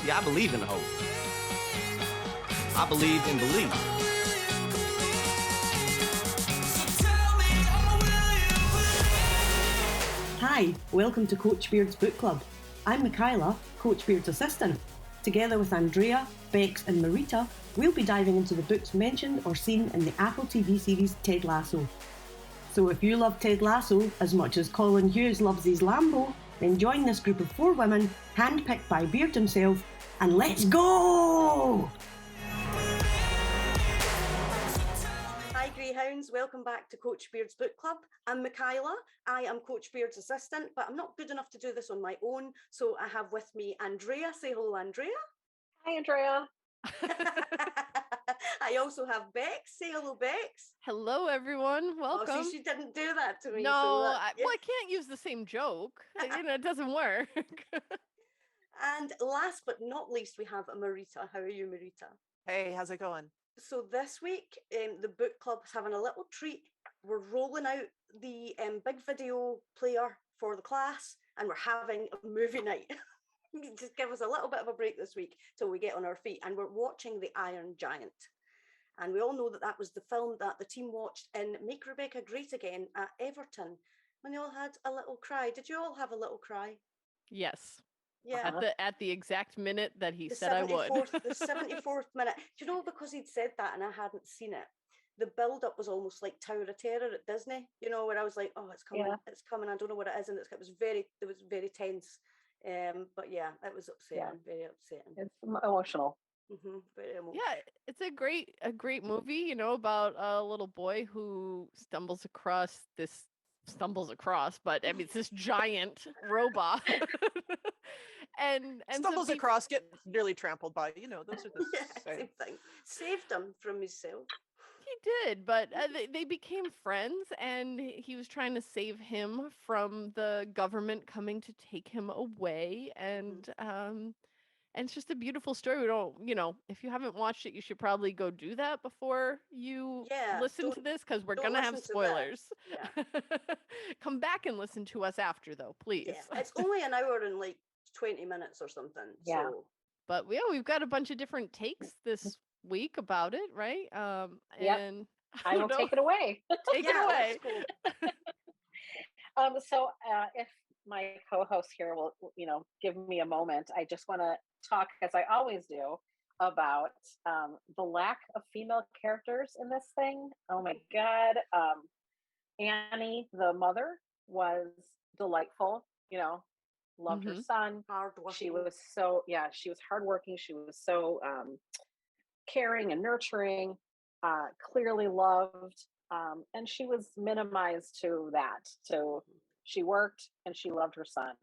See, I believe in hope. I believe in belief. Hi, welcome to Coach Beard's Book Club. I'm Michaela, Coach Beard's assistant. Together with Andrea, Bex and Marita, we'll be diving into the books mentioned or seen in the Apple TV series Ted Lasso. So if you love Ted Lasso as much as Colin Hughes loves his Lambo, then join this group of 4 women, handpicked by Beard himself, and let's go! Hi Greyhounds, welcome back to Coach Beard's Book Club. I'm Michaela, I am Coach Beard's assistant, but I'm not good enough to do this on my own, so I have with me Andrea. Say hello, Andrea. Hi, Andrea. I also have Bex. Say hello, Bex. Hello, everyone. Welcome. Oh, see, she didn't do that to me. No, so I can't use the same joke. It doesn't work. And last but not least, we have Marita. How are you, Marita? Hey, how's it going? So this week, the book club is having a little treat. We're rolling out the big video player for the class, and we're having a movie night. Just give us a little bit of a break this week till we get on our feet, and we're watching The Iron Giant. And we all know that that was the film that the team watched in Make Rebecca Great Again at Everton, when they all had a little cry. Did you all have a little cry? Yes. Yeah. At the exact minute that he said I would. The 74th minute. Do you know, because he'd said that and I hadn't seen it, the build-up was almost like Tower of Terror at Disney, you know, where I was like, oh, it's coming, it's coming, I don't know what it is, and it was very tense. But yeah, it was upsetting, very upsetting. It's emotional. Very emotional. Yeah, it's a great movie, you know, about a little boy who stumbles across, but I mean, it's this giant robot. and Stumbles across, get nearly trampled by, you know, those are the same thing. Saved him from himself. He did, but they became friends, and he was trying to save him from the government coming to take him away, and it's just a beautiful story. We don't, you know, if you haven't watched it, you should probably go do that before you listen to this, because we're gonna have spoilers. Yeah. Come back and listen to us after, though, please. Yeah. It's only an hour and like 20 minutes or something. Yeah. So. But we've got a bunch of different takes this week about it, right? And I will take it away. Take it away. So if my co-host here will, you know, give me a moment, I just want to talk, as I always do, about the lack of female characters in this thing. Oh my God. Annie, the mother, was delightful, you know, loved her son. She was she was hardworking. She was so caring and nurturing, clearly loved. And she was minimized to that. So she worked and she loved her son.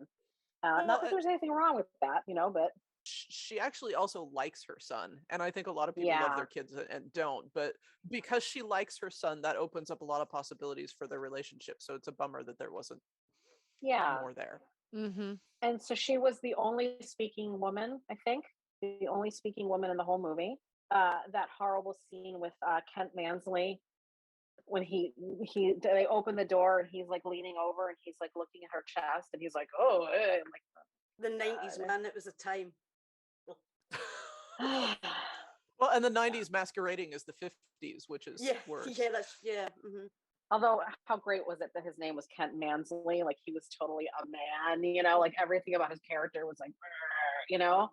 Not that there's anything wrong with that, you know, but she actually also likes her son, and I think a lot of people love their kids and don't, but because she likes her son, that opens up a lot of possibilities for their relationship. So it's a bummer that there wasn't more there. And so she was the only speaking woman, I think, the only speaking woman in the whole movie. That horrible scene with Kent Mansley, when they open the door and he's like leaning over and he's like looking at her chest and he's like, oh, I'm like, the 90s, man, it was a time. Well, and the 90s masquerading as the 50s, which is worse. Although, how great was it that his name was Kent Mansley? Like, he was totally a man, you know, like everything about his character was like, you know.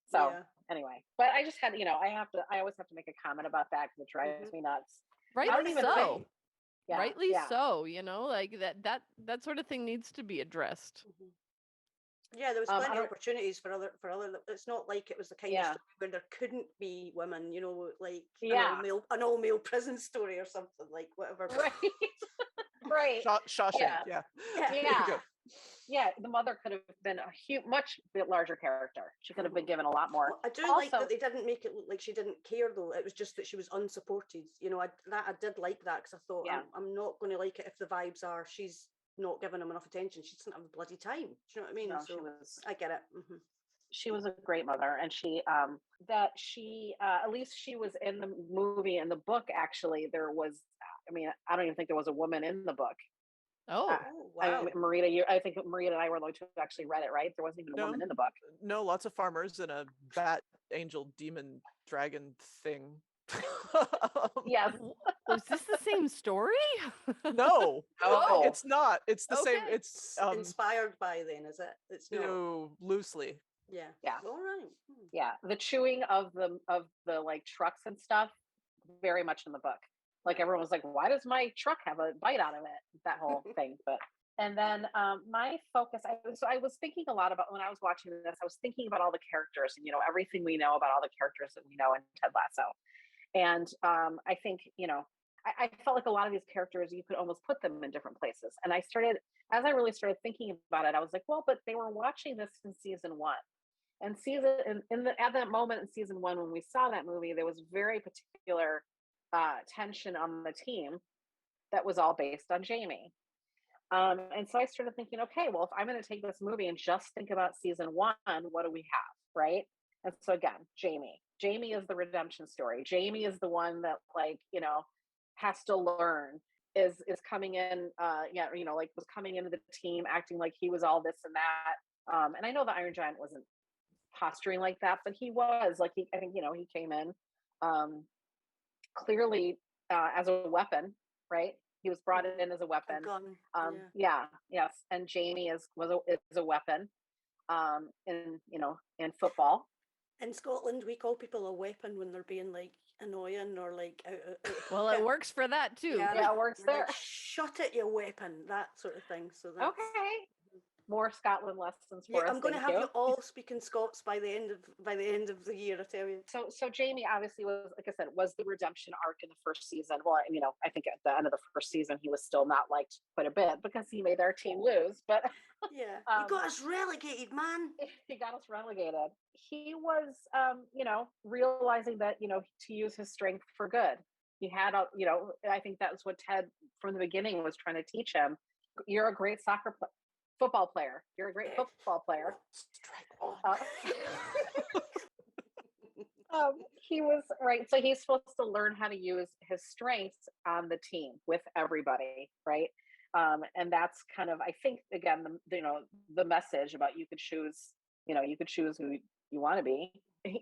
So anyway, but I just had, you know, I always have to make a comment about that because it drives me nuts. Rightly so, you know, like that sort of thing needs to be addressed. Yeah, there was plenty of opportunities for other. It's not like it was the kind of story where there couldn't be women, you know, like an all male prison story or something, like whatever. Right. Shawshank. Yeah. The mother could have been a much larger character. She could have been given a lot more. Well, I do like that they didn't make it look like she didn't care, though. It was just that she was unsupported. You know, I did like that, because I thought I'm not going to like it if the vibes are she's not giving him enough attention. She doesn't have a bloody time. Do you know what I mean? No, I get it. She was a great mother, and she at least she was in the movie. In the book, actually, there was, I mean, I don't even think there was a woman in the book. Oh, Oh, I wow. Marita, I think Marita and I were the only two who actually read it, right? There wasn't even a No, woman in the book. no, lots of farmers and a bat, angel, demon, dragon thing. Yes. was this the same story? No, Oh. it's not. It's the same. Okay. It's Inspired by then, is it? It's not. loosely. Yeah. Yeah. All right. Yeah, the chewing of the like trucks and stuff, very much in the book. Like everyone was like, "Why does my truck have a bite out of it?" That whole thing. But and then my focus, I was thinking a lot about when I was watching this. I was thinking about all the characters and everything we know about all the characters that we know in Ted Lasso. And I think I felt like a lot of these characters you could almost put them in different places. And as I really started thinking about it, I was like, well, but they were watching this in season one. And at that moment in season one, when we saw that movie, there was very particular tension on the team that was all based on Jamie. And so I started thinking, okay, well, if I'm going to take this movie and just think about season one, what do we have, right? And so again, Jamie is the redemption story. Jamie is the one that has to learn, is coming in, like was coming into the team acting like he was all this and that. And I know the Iron Giant wasn't posturing like that, but he was like, I think he came in clearly as a weapon, right? He was brought in as a weapon. Gun. Yes, and Jamie is a weapon in football. In Scotland, we call people a weapon when they're being like annoying or like out. Well, it works for that too. Yeah, it works we're there. Like, shut it, you weapon, that sort of thing. So that's Okay. More Scotland lessons Yeah, for us. I'm going to thank have you all speaking Scots by the end of the year, I tell you. So Jamie obviously was, like I said, was the redemption arc in the first season. Well, I think at the end of the first season he was still not liked quite a bit because he made our team lose. But Yeah, you got us relegated, man. he got us relegated. He was, realizing that to use his strength for good. He had I think that's what Ted from the beginning was trying to teach him. You're a great football player. You're a great football player. He was right. So he's supposed to learn how to use his strengths on the team with everybody, right? And that's kind of, I think, again, the message about you could choose who you want to be.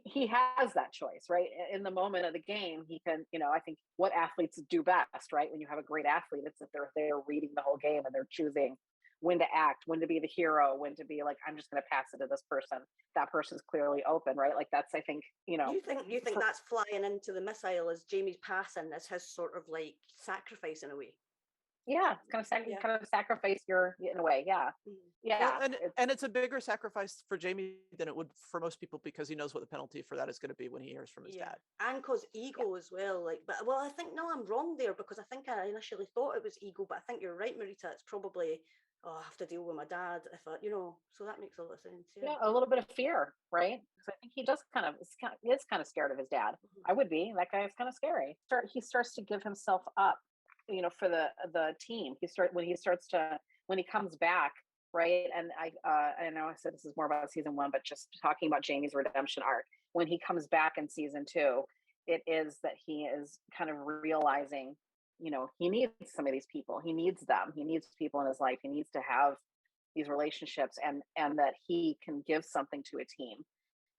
He has that choice, right? In the moment of the game, he can, I think what athletes do best, right? When you have a great athlete, it's that they're reading the whole game and they're choosing when to act, when to be the hero, when to be like, I'm just going to pass it to this person. That person's clearly open, right? Like that's, I think, You think that's flying into the missile as Jamie's passing as his sort of like sacrifice in a way? Yeah, it's kind of sacrifice in a way. Yeah, yeah. Well, and it's a bigger sacrifice for Jamie than it would for most people because he knows what the penalty for that is going to be when he hears from his dad. And cause ego as well. Like, but I think no, I'm wrong there because I think I initially thought it was ego, but I think you're right, Marita. It's probably I have to deal with my dad if I, so that makes a lot of sense. Yeah, a little bit of fear, right? So I think he does is kind of scared of his dad. Mm-hmm. I would be. That guy is kind of scary. He starts to give himself up, for the team. When he comes back, right? And I know I said this is more about season one, but just talking about Jamie's redemption arc. When he comes back in season two, it is that he is kind of realizing he needs some of these people. He needs them. He needs people in his life. He needs to have these relationships and that he can give something to a team,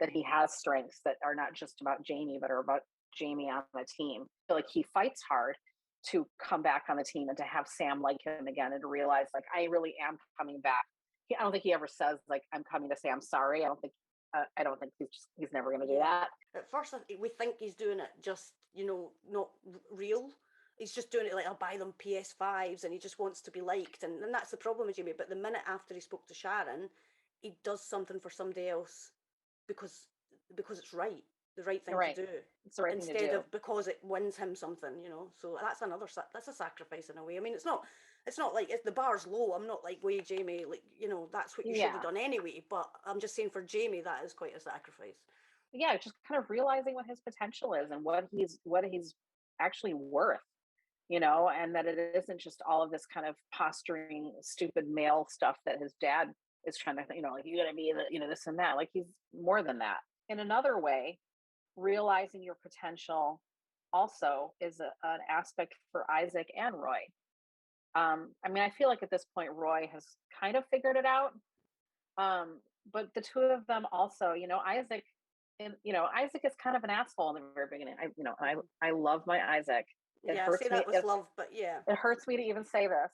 that he has strengths that are not just about Jamie, but are about Jamie on the team. I feel like he fights hard to come back on the team and to have Sam like him again and to realize like, I really am coming back. I don't think he ever says like, I'm coming to say I'm sorry. I don't think he's never going to do that. At first we think he's doing it just, not real. He's just doing it like, I'll buy them PS5s and he just wants to be liked. And that's the problem with Jamie. But the minute after he spoke to Sharon, he does something for somebody else because it's right. The right thing to do. It's the right instead thing to do. of because it wins him something, So that's a sacrifice in a way. I mean, it's not like if the bar's low, I'm not like, wait, Jamie, like, that's what you should have done anyway. But I'm just saying for Jamie, that is quite a sacrifice. Yeah, just kind of realizing what his potential is and what he's actually worth. And that it isn't just all of this kind of posturing, stupid male stuff that his dad is trying to, like, you gotta be the, this and that. Like he's more than that. In another way, realizing your potential also is an aspect for Isaac and Roy. I mean, I feel like at this point Roy has kind of figured it out. But the two of them also, Isaac, and Isaac is kind of an asshole in the very beginning. I love my Isaac. It Yeah, I hurts say me. that with love, but yeah. It hurts me to even say this.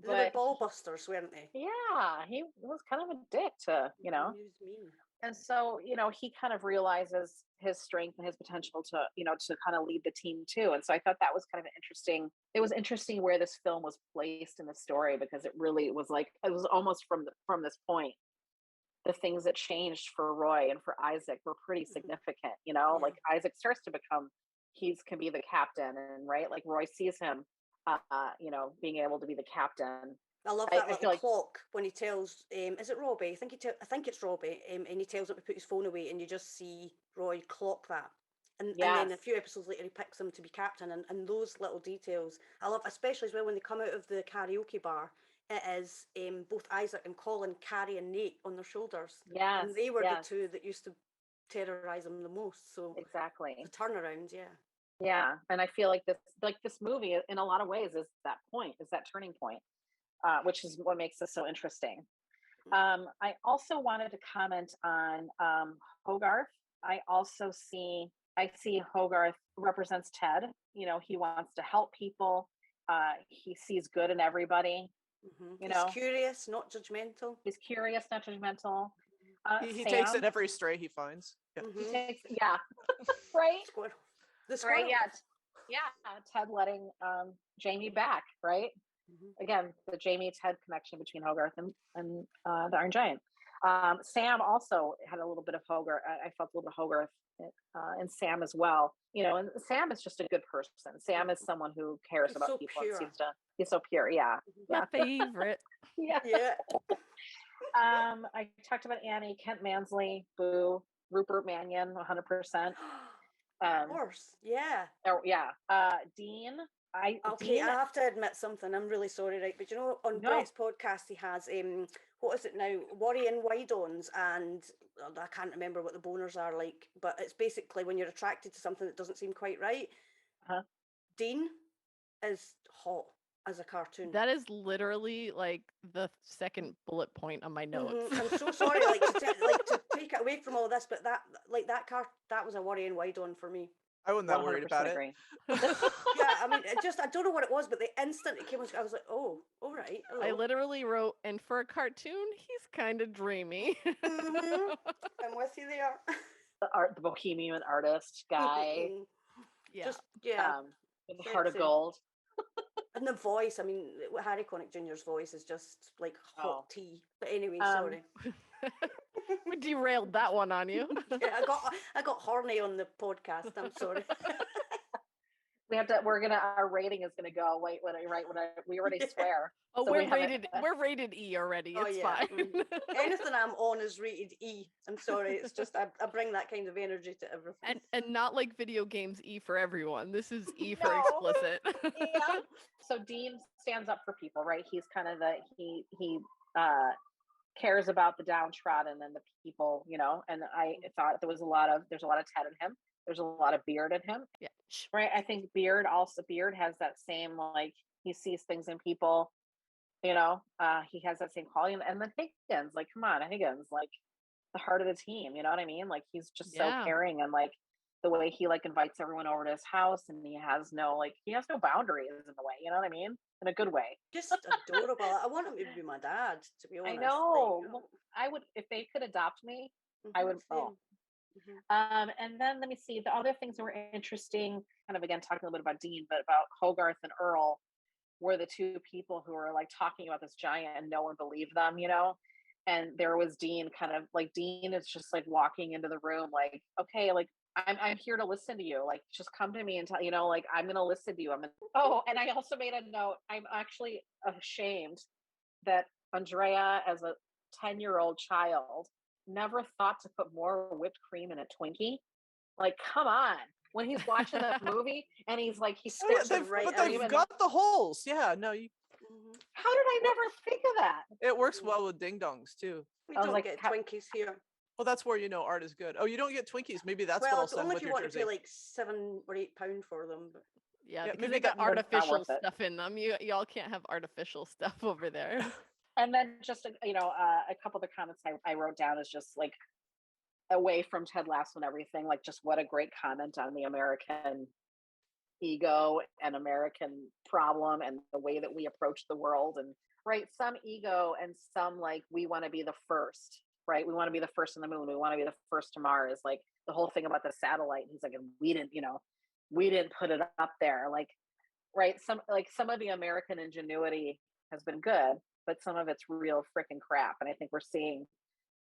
They were But ball busters, weren't they? yeah, he was kind of a dick to, He was mean. and so, he kind of realizes his strength and his potential to, to kind of lead the team too. And so I thought that was kind of interesting. It was interesting where this film was placed in the story, because it really was like, it was almost from this point, the things that changed for Roy and for Isaac were pretty significant, like Isaac starts to become, can be the captain, and right, like Roy sees him, being able to be the captain. I love that little clock when he tells, is it Robbie? I think it's Robbie, and he tells him to put his phone away, and you just see Roy clock that. And then a few episodes later, he picks him to be captain, and those little details I love, especially as well when they come out of the karaoke bar. It is both Isaac and Colin carrying Nate on their shoulders. Yes, and they were the two that used to terrorize him the most. So exactly, the turnaround, yeah. And I feel like this movie, in a lot of ways, is that point, is that turning point, which is what makes this so interesting. I also wanted to comment on Hogarth. I see Hogarth represents Ted. He wants to help people. He sees good in everybody. He's curious, not judgmental. He's curious, not judgmental. He takes in every stray he finds. Yeah. He takes, right. The squirrel. Right, yeah. Ted letting Jamie back, right? Again, the Jamie Ted connection between Hogarth and the Iron Giant. Sam also had a little bit of Hogarth. I felt a little bit of Hogarth in Sam as well. And Sam is just a good person. Sam is someone who cares about so people. Pure. He's so pure. Yeah. My favorite. Yeah. I talked about Annie, Kent Mansley, Boo, Rupert Mannion, 100%. Of course, yeah. Dean. I have to admit something. I'm really sorry, right? But on Brett's podcast, he has what is it now? Worrying Wide-Ons, and I can't remember what the boners are like, but it's basically when you're attracted to something that doesn't seem quite right. Dean is hot as a cartoon. That is literally like the second bullet point on my notes. I'm so sorry, to take it away from all this, but that was a Worrying Wide-On for me. I wasn't that worried about agree. Yeah, I mean, I don't know what it was, but the instant it came on, I was like, oh, all right. Hello. I literally wrote, and for a cartoon, he's kind of dreamy. I'm with you there. The bohemian artist guy. Yeah. Just, with the heart of gold. And the voice, I mean, Harry Connick Jr.'s voice is just like hot tea. But anyway, sorry. We derailed that one on you. Yeah, I got horny on the podcast. I'm sorry. Our rating is gonna go. Wait, we already swear. Oh, so we're rated E already. It's fine. Anything I'm on is rated E. I'm sorry. It's just I bring that kind of energy to everything. And not like video games E for everyone. This is E for explicit. Yeah. So Dean stands up for people, right? He's kind of he cares about the downtrodden and the people, and I thought there's a lot of Ted in him. There's a lot of Beard in him. Yeah. Right. I think Beard has that same, like, he sees things in people, he has that same quality. And then Higgins, like, come on, Higgins, like the heart of the team, you know what I mean? Like, he's just so caring, and like the way he like invites everyone over to his house, and he has no boundaries in the way, you know what I mean? In a good way. Just adorable. I want him to be my dad, to be honest. I know. I would, if they could adopt me, I would. And then let me see, the other things that were interesting, kind of again talking a little bit about Dean, but about Hogarth and Earl were the two people who were like talking about this giant and no one believed them, and there was Dean, kind of like, Dean is just like walking into the room like, okay, like I'm here to listen to you, like just come to me and tell, like I'm gonna listen to you. And I also made a note, I'm actually ashamed that Andrea, as a 10-year-old child, never thought to put more whipped cream in a Twinkie. Like, come on. When he's watching that movie and he's like, he sticks it right. But they've got the holes. Yeah, no. How did I never think of that? It works well with ding dongs too. We don't get Twinkies here. Well, that's where art is good. Oh, you don't get Twinkies. Maybe that's what I'll send with your jersey. Well, only if you want to pay like £7 or £8 for them. But... Yeah, Yeah, because maybe they got that- artificial worth it. stuff in them. Y'all can't have artificial stuff over there. And then just a couple of the comments I wrote down is just like away from Ted Lasso and everything, like just what a great comment on the American ego and American problem and the way that we approach the world. And right, some ego and some like we want to be the first, right? We want to be the first on the moon. We want to be the first to Mars. Like the whole thing about the satellite. He's like, and we didn't put it up there. Like, right, some of the American ingenuity has been good, but some of it's real freaking crap. And I think we're seeing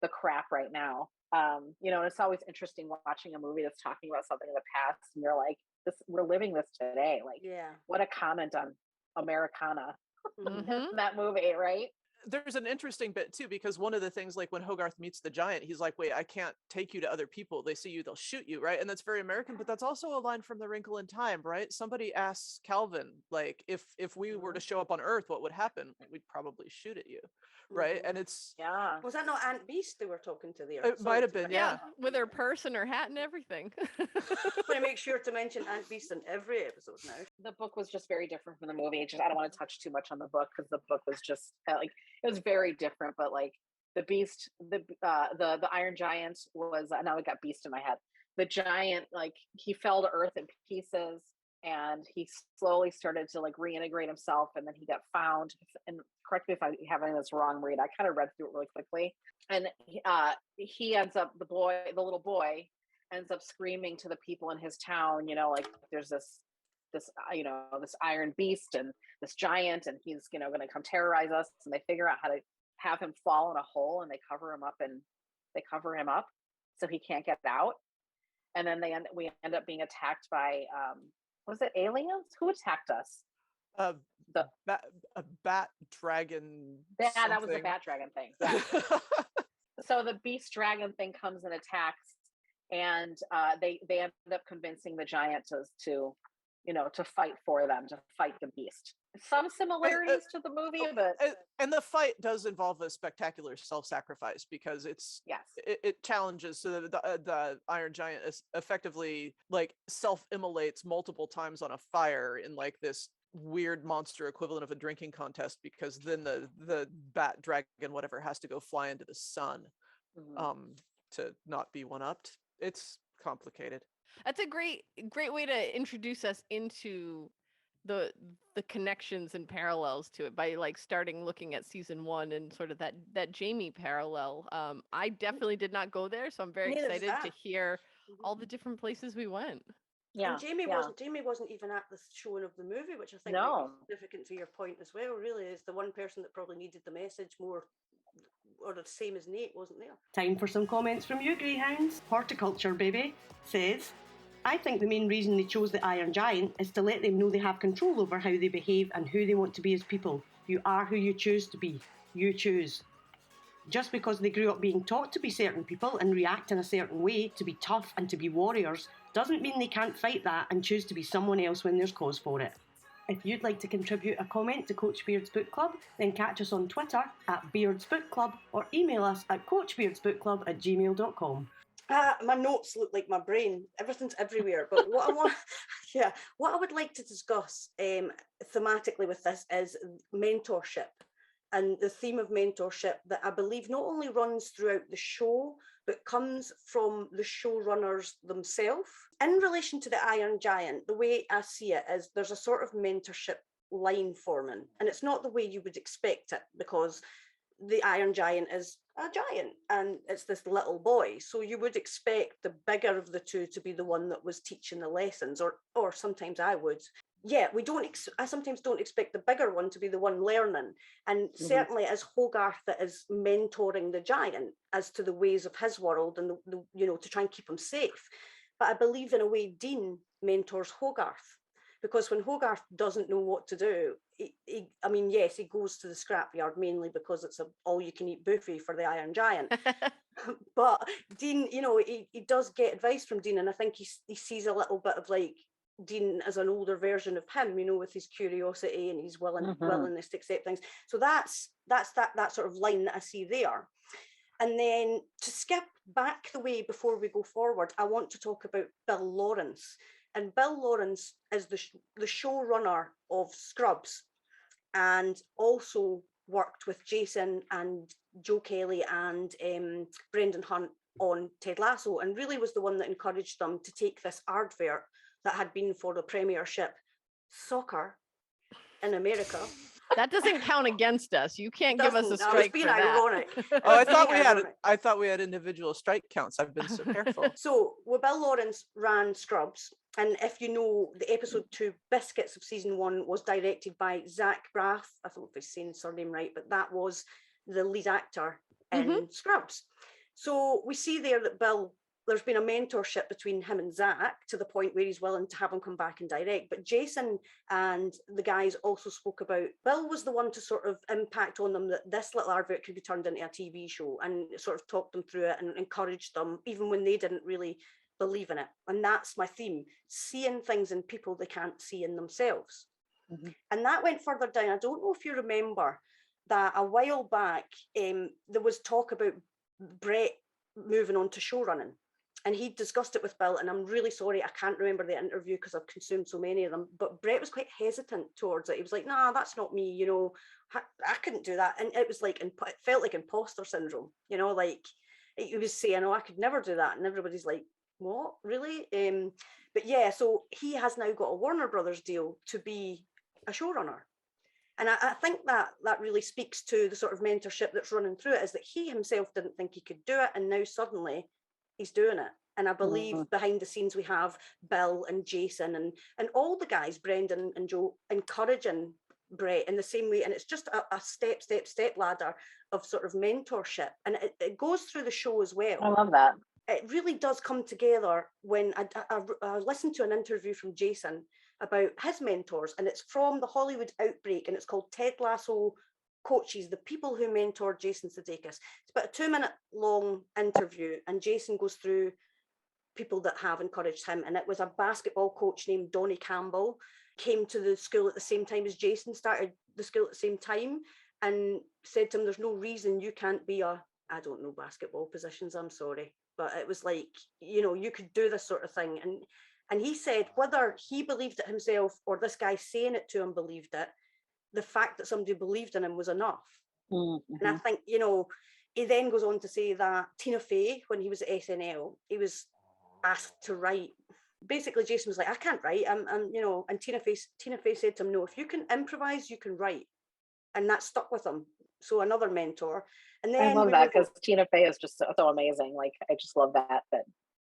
the crap right now. And it's always interesting watching a movie that's talking about something in the past and you're like, we're living this today. Like, Yeah. what a comment on Americana Mhm. in that movie, right? There's an interesting bit too, because one of the things, like when Hogarth meets the giant, he's like, wait, I can't take you to other people. They see you, they'll shoot you, right? And that's very American, but that's also a line from The Wrinkle in Time, right? Somebody asks Calvin, like, if we were to show up on Earth, what would happen? We'd probably shoot at you, right? Mhm. And it's Yeah. Was that not Aunt Beast they were talking to there? It Sorry might have to been, cut yeah. you off. With her purse and her hat and everything. Want to make sure to mention Aunt Beast in every episode now. The book was just very different from the movie. I don't want to touch too much on the book because the book was just like it was very different. But like the Beast, the Iron Giant was now I got Beast in my head. The giant, like he fell to Earth in pieces, and he slowly started to like reintegrate himself, and then he got found. And correct me if I have any of this wrong, Reed. I kind of read through it really quickly, and he ends up the little boy ends up screaming to the people in his town, like there's this this iron beast and this giant, and he's going to come terrorize us. And they figure out how to have him fall in a hole, and they cover him up so he can't get out. And then we end up being attacked by was it aliens? Who attacked us? a The- bat dragon. That was the something. bat dragon thing. Yeah. So the beast dragon thing comes and attacks, and they end up convincing the giant to fight for them, to fight the beast. Some similarities to the movie, but and the fight does involve a spectacular self-sacrifice, because yes. it challenges, so that the Iron Giant is effectively like self-immolates multiple times on a fire in like this weird monster equivalent of a drinking contest, because then the bat dragon whatever has to go fly into the sun to not be one-upped. It's complicated. That's a great way to introduce us into the connections and parallels to it by like starting looking at season 1 and sort of that Jamie parallel. I definitely did not go there, so I'm very Neither did excited to I. hear Mhm. all the different places we went. Yeah. And Jamie yeah. wasn't even at the showing of the movie, which I think No. might be significant to your point as well. Really, is the one person that probably needed the message more, or the same as Nate, wasn't there? Time for some comments from you, Greyhounds. Horticulture Baby says, I think the main reason they chose the Iron Giant is to let them know they have control over how they behave and who they want to be as people. You are who you choose to be. You choose. Just because they grew up being taught to be certain people and react in a certain way, to be tough and to be warriors, doesn't mean they can't fight that and choose to be someone else when there's cause for it. If you'd like to contribute a comment to Coach Beard's Book Club, then catch us on Twitter at Beard's Book Club or email us at coachbeardsbookclub@gmail.com. My notes look like my brain. Everything's everywhere. But what I want, what I would like to discuss thematically with this is mentorship, and the theme of mentorship that I believe not only runs throughout the show, but comes from the showrunners themselves. In relation to the Iron Giant, the way I see it is there's a sort of mentorship line forming, and it's not the way you would expect it, because the Iron Giant is a giant and it's this little boy. So you would expect the bigger of the two to be the one that was teaching the lessons, or sometimes I would. Yeah, I sometimes don't expect the bigger one to be the one learning. And certainly as Hogarth that is mentoring the giant as to the ways of his world and the to try and keep him safe. But I believe in a way Dean mentors Hogarth. Because when Hogarth doesn't know what to do, yes, he goes to the scrapyard mainly because it's a all-you-can-eat buffet for the Iron Giant. But Dean, he does get advice from Dean, and I think he sees a little bit of like Dean as an older version of him, with his curiosity and his willingness to accept things. So that's that sort of line that I see there. And then to skip back the way before we go forward, I want to talk about Bill Lawrence. And Bill Lawrence is the showrunner of Scrubs, and also worked with Jason and Joe Kelly and Brendan Hunt on Ted Lasso, and really was the one that encouraged them to take this advert that had been for the Premiership Soccer in America. That doesn't count against us. You can't give us a Doesn't. I was strike being for that. ironic. Oh, I Being ironic. thought we had individual strike counts. I've been so careful. So, well, Bill Lawrence ran Scrubs, and if you know, the episode 2 Biscuits of season 1 was directed by Zach Braff. I don't know if I'm saying his surname right, but that was the lead actor in Scrubs. So we see there that Bill, there's been a mentorship between him and Zach to the point where he's willing to have him come back and direct. But Jason and the guys also spoke about, Bill was the one to sort of impact on them that this little advert could be turned into a TV show, and sort of talked them through it and encouraged them, even when they didn't really believe in it. And that's my theme, seeing things in people they can't see in themselves. And that went further down. I don't know if you remember that a while back, there was talk about Brett moving on to showrunning. And he discussed it with Bill, and I'm really sorry, I can't remember the interview because I've consumed so many of them, but Brett was quite hesitant towards it. He was like, nah, that's not me, you know, I couldn't do that. And it was like, it felt like imposter syndrome, you know, like he was saying, oh, I could never do that. And everybody's like, what, really? But yeah, so he has now got a Warner Brothers deal to be a showrunner. And I think that really speaks to the sort of mentorship that's running through it, is that he himself didn't think he could do it, and now suddenly he's doing it. And I believe behind the scenes we have Bill and Jason and all the guys, Brendan and Joe, encouraging Brett in the same way. And it's just a step ladder of sort of mentorship. And it goes through the show as well. I love that. It really does come together when I listened to an interview from Jason about his mentors, and it's from the Hollywood Outbreak, and it's called Ted Lasso Coaches, the people who mentored Jason Sudeikis. It's about a 2-minute long interview, and Jason goes through people that have encouraged him. And it was a basketball coach named Donnie Campbell, came to the school at the same time as Jason, started the school at the same time, and said to him, there's no reason you can't be I don't know basketball positions, I'm sorry. But it was like, you know, you could do this sort of thing. And he said whether he believed it himself or this guy saying it to him believed it, the fact that somebody believed in him was enough. And I think, you know, he then goes on to say that Tina Fey, when he was at SNL, he was asked to write. Basically, Jason was like, I can't write. I'm you know, and Tina Fey said to him, no, if you can improvise, you can write. And that stuck with him. So another mentor. And then I love that, because Tina Fey is just so amazing. Like, I just love that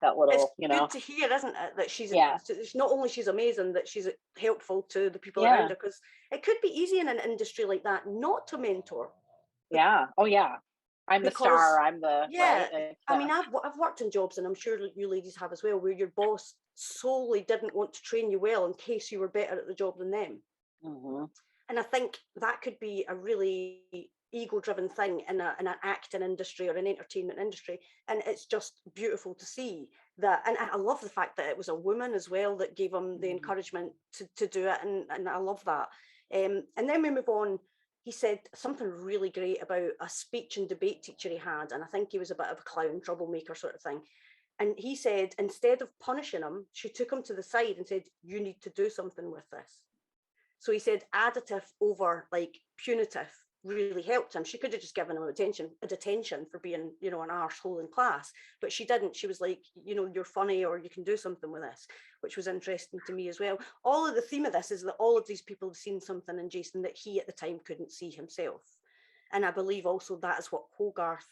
little, it's you know. good to hear, isn't it, that she's Yeah. It's not only she's amazing, that she's helpful to the people Yeah. around her, because it could be easy in an industry like that not to mentor. Yeah. Oh yeah. I'm the Because- star. I'm the Yeah, right? I mean, I've worked in jobs, and I'm sure you ladies have as well, where your boss solely didn't want to train you well in case you were better at the job than them. And I think that could be a really ego-driven thing in an acting industry or an entertainment industry. And it's just beautiful to see that. And I love the fact that it was a woman as well that gave him the encouragement to do it. And I love that. And then we move on. He said something really great about a speech and debate teacher he had. And I think he was a bit of a clown, troublemaker sort of thing. And he said, instead of punishing him, she took him to the side and said, you need to do something with this. So he said additive over like punitive really helped him. She could have just given him a detention for being, you know, an arsehole in class, but she didn't. She was like, you know, you're funny, or you can do something with this, which was interesting to me as well. All of the theme of this is that all of these people have seen something in Jason that he at the time couldn't see himself. And I believe also that is what Hogarth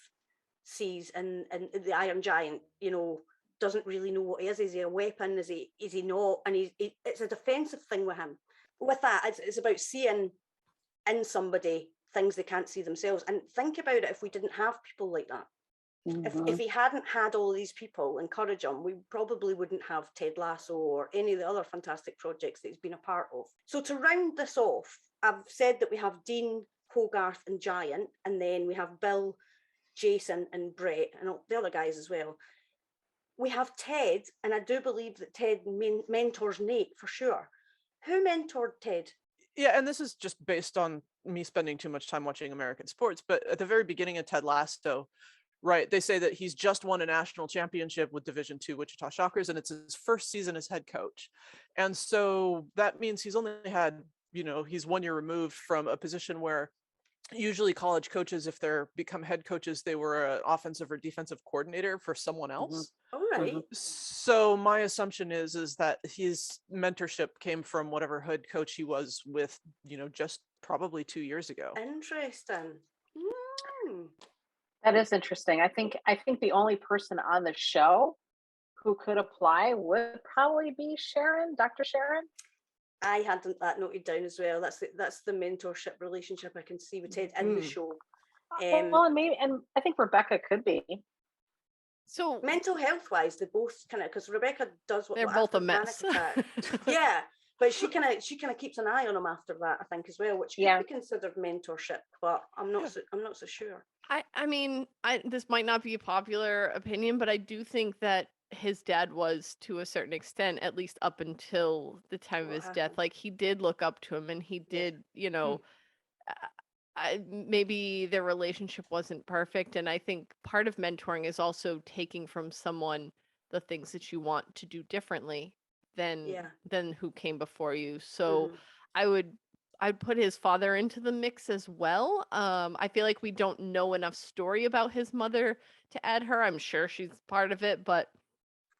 sees in the Iron Giant, you know, doesn't really know what he is. Is he a weapon? Is he not? And it's a defensive thing with him. With that, it's about seeing in somebody things they can't see themselves. And think about it, if we didn't have people like that, if he hadn't had all these people encourage him, we probably wouldn't have Ted Lasso or any of the other fantastic projects that he's been a part of. So to round this off, I've said that we have Dean, Hogarth and Giant, and then we have Bill, Jason and Brett and all the other guys as well. We have Ted, and I do believe that Ted mentors Nate for sure. Who mentored Ted? Yeah, and this is just based on me spending too much time watching American sports, but at the very beginning of Ted Lasso, Right. They say that he's just won a national championship with Division II Wichita Shockers, and it's his first season as head coach. And so that means he's only had, he's 1 year removed from a position where usually college coaches, if they're become head coaches, they were an offensive or defensive coordinator for someone else. All right. So my assumption is that his mentorship came from whatever head coach he was with, just probably 2 years ago. Interesting. That is interesting. I think the only person on the show who could apply would probably be Dr. Sharon. I had that noted down as well. That's the mentorship relationship I can see with Ted in the show. Well, and I think Rebecca could be. So mental health wise, they both kind of, because Rebecca does what they're both a mess. Yeah, but she kind of keeps an eye on him after that, I think, as well, which could be considered mentorship, but I'm not so sure. I mean, this might not be a popular opinion, but I do think that his dad was, to a certain extent, at least up until the time of his death. Like, he did look up to him, and he did, maybe their relationship wasn't perfect. And I think part of mentoring is also taking from someone the things that you want to do differently than who came before you. So I'd put his father into the mix as well. I feel like we don't know enough story about his mother to add her. I'm sure she's part of it, but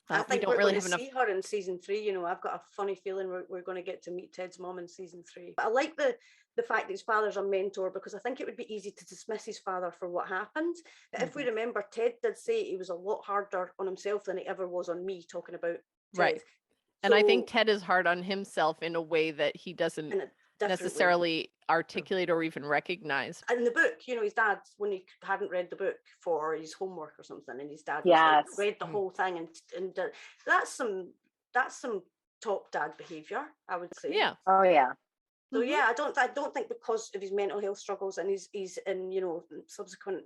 I think we don't we're really going have to enough. see her in season 3. I've got a funny feeling we're going to get to meet Ted's mom in season 3. But I like the fact that his father's a mentor, because I think it would be easy to dismiss his father for what happened. But if we remember, Ted did say he was a lot harder on himself than he ever was on me, talking about Ted. Right. And I think Ted is hard on himself in a way that he doesn't necessarily articulate or even recognize. In the book, his dad, when he hadn't read the book for his homework or something, and his dad was read the whole thing, and that's some top dad behavior, I would say. Yeah. Oh yeah. So I don't think because of his mental health struggles and he's in subsequent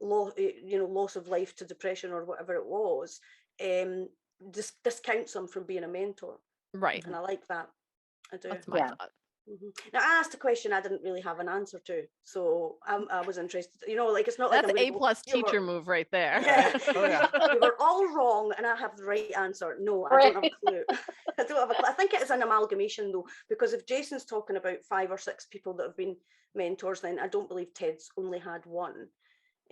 loss of life to depression or whatever it was, discounts him from being a mentor. Right. And I like that. I do. That's my thought. Now, I asked a question I didn't really have an answer to, so I was interested. It's not that's like A+ teacher move right there. Yeah. Oh, yeah. You were all wrong, and I have the right answer. No, I don't have a clue. I don't have a clue. I think it is an amalgamation though, because if Jason's talking about 5 or 6 people that have been mentors, then I don't believe Ted's only had one.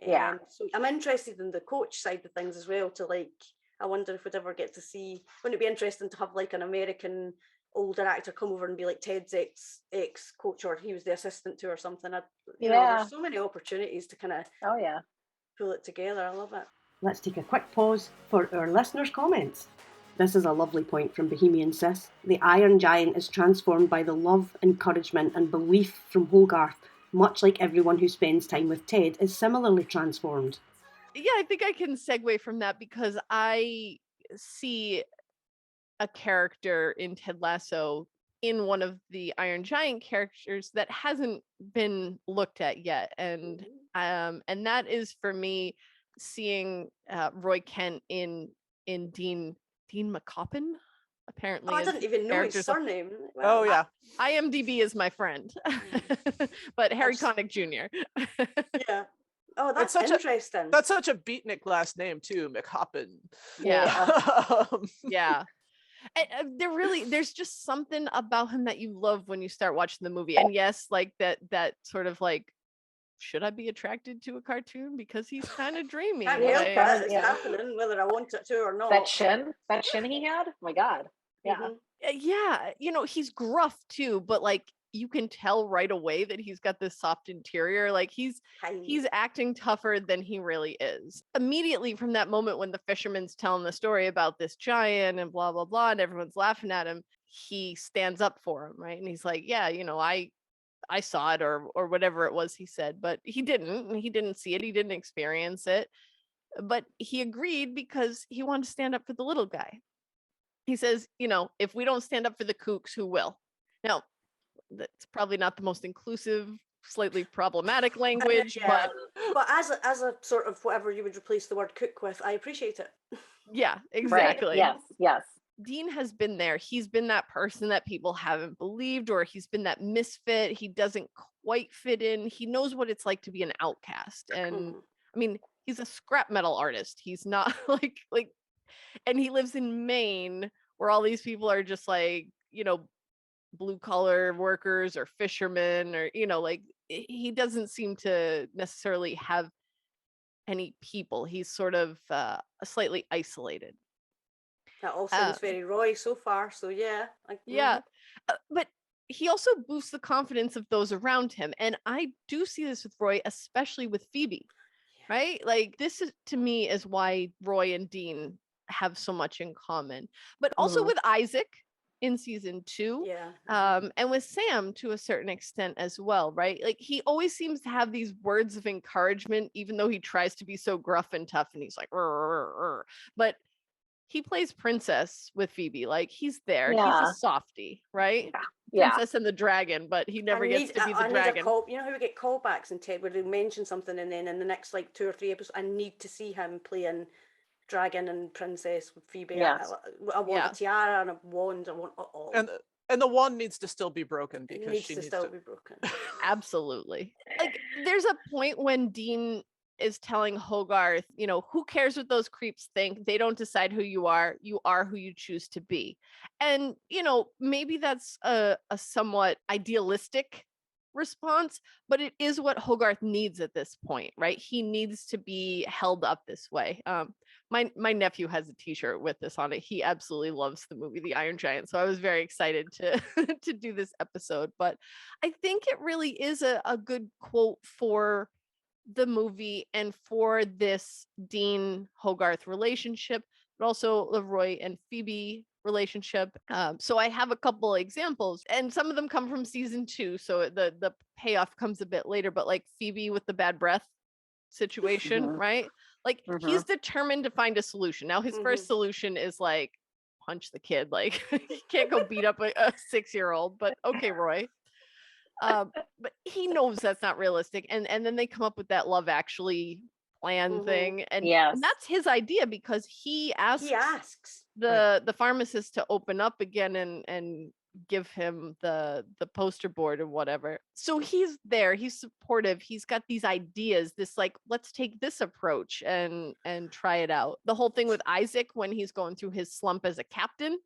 Yeah. So I'm interested in the coach side of things as well. I wonder if we'd ever get to see. Wouldn't it be interesting to have like an American older actor come over and be like Ted's ex coach, or he was the assistant to, or something. There's so many opportunities to kind of pull it together. I love it. Let's take a quick pause for our listeners' comments. This is a lovely point from Bohemian Sis. The Iron Giant is transformed by the love, encouragement and belief from Hogarth, much like everyone who spends time with Ted is similarly transformed. Yeah, I think I can segue from that, because I see a character in Ted Lasso in one of the Iron Giant characters that hasn't been looked at yet, and that is, for me, seeing Roy Kent in Dean McCoppin. Apparently, I didn't even know his surname. Wow. Oh yeah, IMDb is my friend, but Harry Connick Jr. Yeah. Oh, that's interesting. That's such a beatnik last name too, McHoppin. Yeah. Yeah. And there's just something about him that you love when you start watching the movie. And yes, like that sort of like, should I be attracted to a cartoon because he's kind of dreamy? It's happening whether I want it to or not. That chin he had. Oh my God. Yeah. Yeah. He's gruff too, but like you can tell right away that he's got this soft interior. Like he's acting tougher than he really is. Immediately from that moment when the fisherman's telling the story about this giant and blah, blah, blah, and everyone's laughing at him, he stands up for him, right? And he's like, yeah, I saw it or whatever it was he said, but he didn't see it. He didn't experience it, but he agreed because he wanted to stand up for the little guy. He says, if we don't stand up for the kooks, who will? Now, that's probably not the most inclusive, slightly problematic language, but as a sort of whatever you would replace the word cook with, I appreciate it. Yeah, exactly. Right. Yes. Dean has been there. He's been that person that people haven't believed, or he's been that misfit. He doesn't quite fit in. He knows what it's like to be an outcast. And I mean, he's a scrap metal artist. He's not like, and he lives in Maine where all these people are just like, blue collar workers or fishermen or, like he doesn't seem to necessarily have any people. He's sort of slightly isolated. That all sounds very Roy so far. So yeah. Yeah. But he also boosts the confidence of those around him. And I do see this with Roy, especially with Phoebe, right? Like this is, to me, is why Roy and Dean have so much in common, but also with Isaac in season 2. Yeah. And with Sam to a certain extent as well, right? Like he always seems to have these words of encouragement, even though he tries to be so gruff and tough and he's like, "Rrr, rrr, rrr." But he plays princess with Phoebe. Like he's there. Yeah. He's a softie, right? Yeah. Princess and the Dragon, but he never gets to be the I dragon. Need you know how we get callbacks and Ted where they mention something and then in the next like 2 or 3 episodes, I need to see him playing dragon and princess with Phoebe. Yes. I want a tiara and a wand. I want all. And the wand needs to still be broken because she needs to still be broken. Absolutely. Like there's a point when Dean is telling Hogarth, who cares what those creeps think? They don't decide who you are. You are who you choose to be. And, maybe that's a somewhat idealistic response, but it is what Hogarth needs at this point, right? He needs to be held up this way. My nephew has a t-shirt with this on it. He absolutely loves the movie The Iron Giant. So I was very excited to to do this episode. But I think it really is a good quote for the movie and for this Dean Hogarth relationship, but also Leroy and Phoebe relationship. So I have a couple examples, and some of them come from season 2. So the payoff comes a bit later, but like Phoebe with the bad breath situation, right? Like he's determined to find a solution. Now his first solution is like punch the kid. Like he can't go beat up a 6-year-old, but okay, Roy. But he knows that's not realistic. And then they come up with that Love Actually plan thing. And, and that's his idea because he asks the pharmacist to open up again and give him the poster board or whatever. So he's there, he's supportive, he's got these ideas, this like, let's take this approach and try it out. The whole thing with Isaac when he's going through his slump as a captain,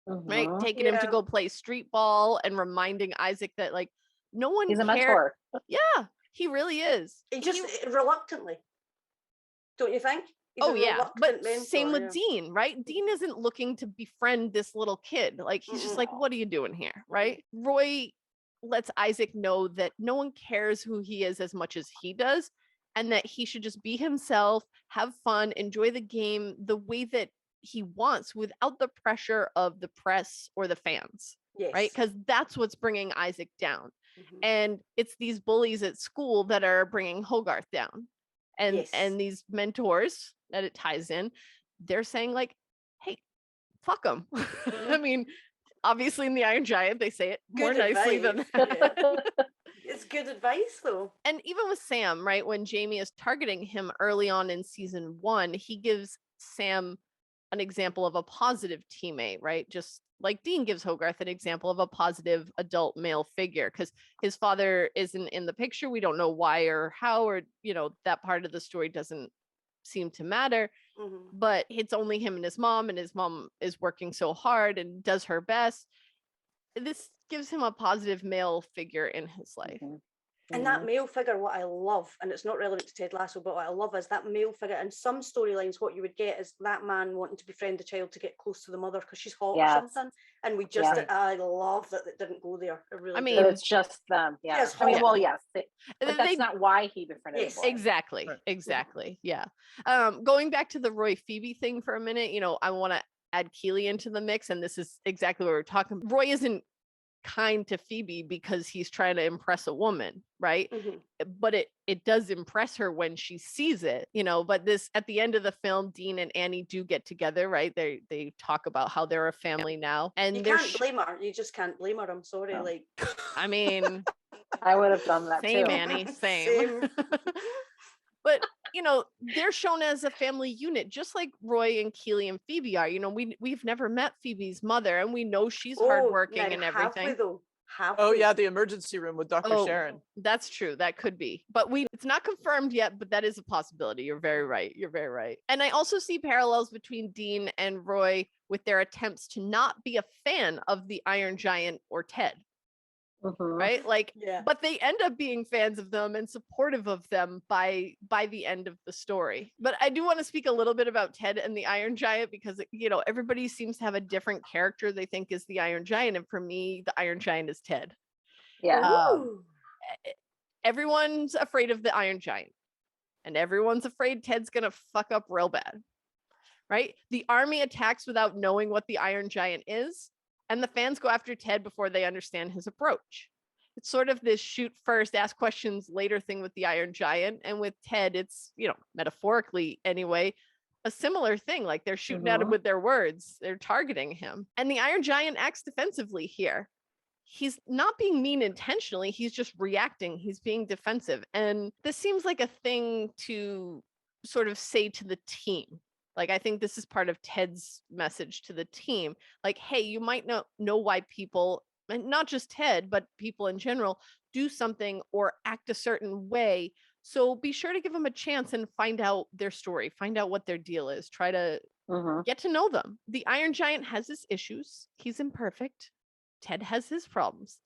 right? Taking him to go play street ball and reminding Isaac that like no one he's a mentor. Yeah, he really is. He just reluctantly, don't you think? He's but mentor, same with Dean, right? Dean isn't looking to befriend this little kid. Like he's just like, what are you doing here, right? Roy lets Isaac know that no one cares who he is as much as he does, and that he should just be himself, have fun, enjoy the game the way that he wants without the pressure of the press or the fans, right? Because that's what's bringing Isaac down. And it's these bullies at school that are bringing Hogarth down. And these mentors that it ties in, they're saying like, hey, fuck them. I mean, obviously in The Iron Giant, they say it more nicely than that. Yeah. It's good advice though. And even with Sam, right, when Jamie is targeting him early on in season 1, he gives Sam an example of a positive teammate, right? Just like Dean gives Hogarth an example of a positive adult male figure, because his father isn't in the picture. We don't know why or how, or, that part of the story doesn't seem to matter, but it's only him and his mom is working so hard and does her best. This gives him a positive male figure in his life. And that male figure, what I love, and it's not relevant to Ted Lasso, but what I love is that male figure. In some storylines, what you would get is that man wanting to befriend the child to get close to the mother because she's hot or something. And we just, I love that it didn't go there. It really did. It's just them. Yeah. I mean, well, yes. But that's not why he befriended the boy. Exactly. Right. Exactly. Yeah. Going back to the Roy Phoebe thing for a minute, I want to add Keeley into the mix. And this is exactly what we're talking about. Roy isn't kind to Phoebe because he's trying to impress a woman, right? But it does impress her when she sees it, but this at the end of the film, Dean and Annie do get together, right? They talk about how they're a family now, and you can't blame her. You just can't blame her. I'm sorry. No. Like, I mean, I would have done that same, too. Annie, same. But they're shown as a family unit, just like Roy and Keeley and Phoebe are. We've never met Phoebe's mother, and we know she's hardworking and everything. Have we though? Have Oh we? yeah, the emergency room with Dr. Oh, Sharon. that's true. That could be. But it's not confirmed yet, but that is a possibility. You're very right. You're very right. And I also see parallels between Dean and Roy with their attempts to not be a fan of the Iron Giant or Ted, right? Like, Yeah. but they end up being fans of them and supportive of them by the end of the story. But I do want to speak a little bit about Ted and the Iron Giant because, everybody seems to have a different character they think is the Iron Giant. And for me, the Iron Giant is Ted. Yeah. Ooh. Everyone's afraid of the Iron Giant, and everyone's afraid Ted's gonna fuck up real bad, right? The army attacks without knowing what the Iron Giant is, and the fans go after Ted before they understand his approach. It's sort of this shoot first, ask questions later thing with the Iron Giant, and with Ted, it's, metaphorically anyway, a similar thing. Like they're shooting at him with their words, they're targeting him, and the Iron Giant acts defensively here. He's not being mean intentionally. He's just reacting. He's being defensive. And this seems like a thing to sort of say to the team. Like, I think this is part of Ted's message to the team. Like, hey, you might not know why people, and not just Ted, but people in general, do something or act a certain way. So be sure to give them a chance and find out their story, find out what their deal is, try to get to know them. The Iron Giant has his issues. He's imperfect. Ted has his problems,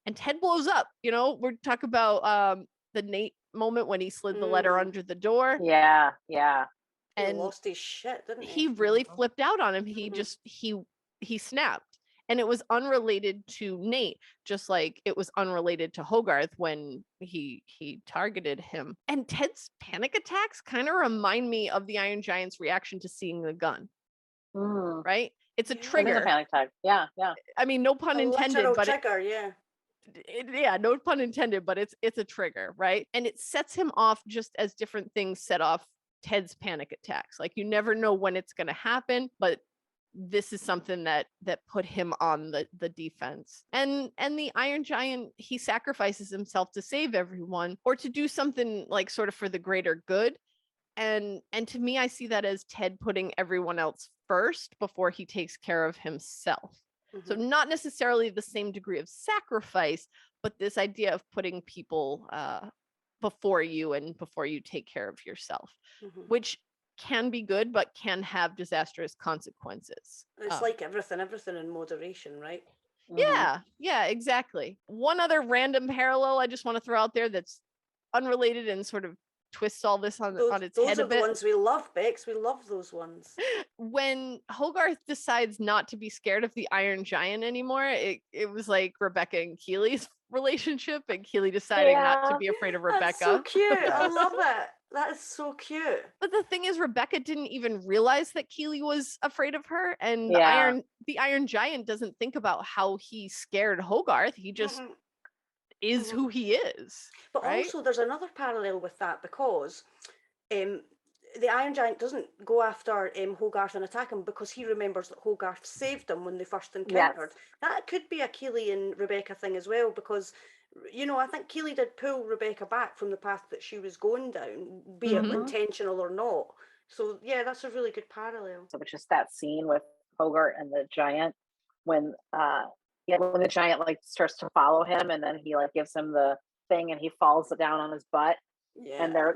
and Ted blows up. We're talking about the Nate moment when he slid the letter under the door. Yeah. He And lost his shit, didn't he really flipped out on him. He just he snapped, and it was unrelated to Nate, just like it was unrelated to Hogarth when he targeted him. And Ted's panic attacks kind of remind me of the Iron Giant's reaction to seeing the gun. Right? It's a Yeah. It is a trigger. panic attack. Yeah. I mean, no pun A intended, literal but trigger, yeah. yeah, no pun intended, but it's a trigger, right? And it sets him off just as different things set off Ted's panic attacks. Like you never know when it's going to happen, but this is something that put him on the defense. And the Iron Giant, he sacrifices himself to save everyone or to do something like sort of for the greater good. And to me, I see that as Ted putting everyone else first before he takes care of himself. So not necessarily the same degree of sacrifice, but this idea of putting people before you and before you take care of yourself, which can be good, but can have disastrous consequences. It's like everything in moderation, right? Yeah, exactly. One other random parallel I just want to throw out there that's unrelated and sort of twists all this on its head a bit. Those are the ones we love, Bex. We love those ones. When Hogarth decides not to be scared of the Iron Giant anymore, it was like Rebecca and Keely's relationship, and Keely deciding not to be afraid of Rebecca. That's so cute. I love it. That is so cute. But the thing is, Rebecca didn't even realize that Keely was afraid of her, and the Iron Giant doesn't think about how he scared Hogarth. He just is who he is. But also, there's another parallel with that because the Iron Giant doesn't go after Hogarth and attack him because he remembers that Hogarth saved him when they first encountered. That could be a Keely and Rebecca thing as well because, I think Keely did pull Rebecca back from the path that she was going down, be it intentional or not. So, yeah, that's a really good parallel. So it's just that scene with Hogarth and the Giant when the Giant starts to follow him and then he gives him the thing and he falls down on his butt. Yeah. And they're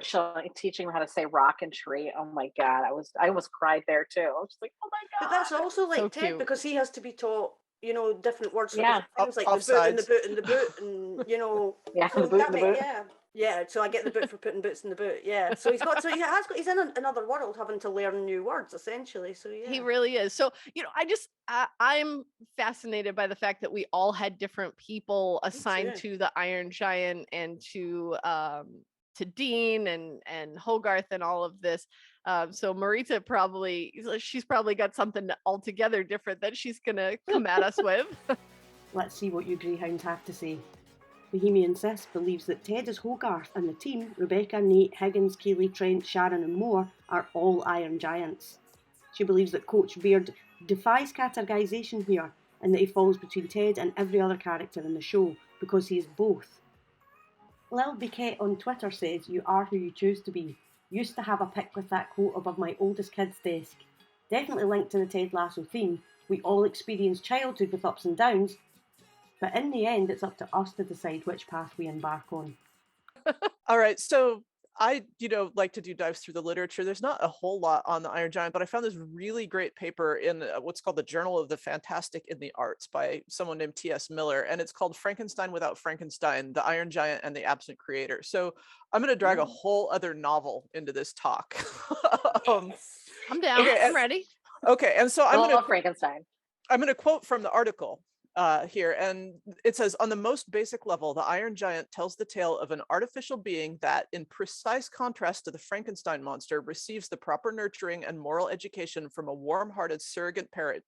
teaching him how to say rock and tree. Oh my God. I almost cried there too. I was just like, oh my God. But that's also like So Ted cute. because he has to be taught, different words for Yeah. different things like the boot and the boot and the boot and Yeah, so the boot that and the may- boot. Yeah, so I get the boot for putting boots in the boot. Yeah, so he's in another world having to learn new words essentially. So yeah, He really is. So, I'm fascinated by the fact that we all had different people assigned too. to the Iron Giant and to Dean and Hogarth and all of this. So Marita she's probably got something altogether different that she's gonna come at us with. Let's see what you Greyhounds have to say. Bohemian Sis believes that Ted is Hogarth and the team, Rebecca, Nate, Higgins, Keely, Trent, Sharon and more, are all Iron Giants. She believes that Coach Beard defies categorisation here and that he falls between Ted and every other character in the show because he is both. Lil Biquette on Twitter says, "You are who you choose to be. Used to have a pic with that quote above my oldest kid's desk. Definitely linked to the Ted Lasso theme. We all experience childhood with ups and downs. But in the end, it's up to us to decide which path we embark on. All right, so I, like to do dives through the literature. There's not a whole lot on the Iron Giant, but I found this really great paper in what's called the Journal of the Fantastic in the Arts by someone named T.S. Miller, and it's called Frankenstein Without Frankenstein, the Iron Giant and the Absent Creator. So I'm going to drag a whole other novel into this talk. I'm down. Okay, I'm ready. Okay, and so I'm going to Frankenstein. I'm going to quote from the article here, and it says, on the most basic level, the Iron Giant tells the tale of an artificial being that, in precise contrast to the Frankenstein monster, receives the proper nurturing and moral education from a warm-hearted surrogate parent.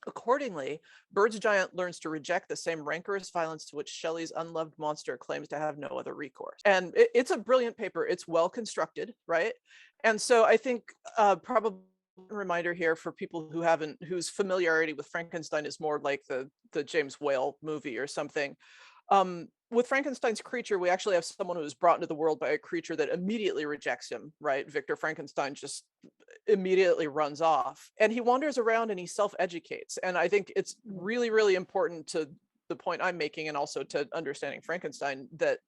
Accordingly, Bird's Giant learns to reject the same rancorous violence to which Shelley's unloved monster claims to have no other recourse. And it's a brilliant paper. It's well constructed, right? And so I think probably reminder here for people whose familiarity with Frankenstein is more like the James Whale movie or something. With Frankenstein's creature, we actually have someone who is brought into the world by a creature that immediately rejects him, right? Victor Frankenstein just immediately runs off, and he wanders around and he self-educates. And I think it's really, really important to the point I'm making, and also to understanding Frankenstein, that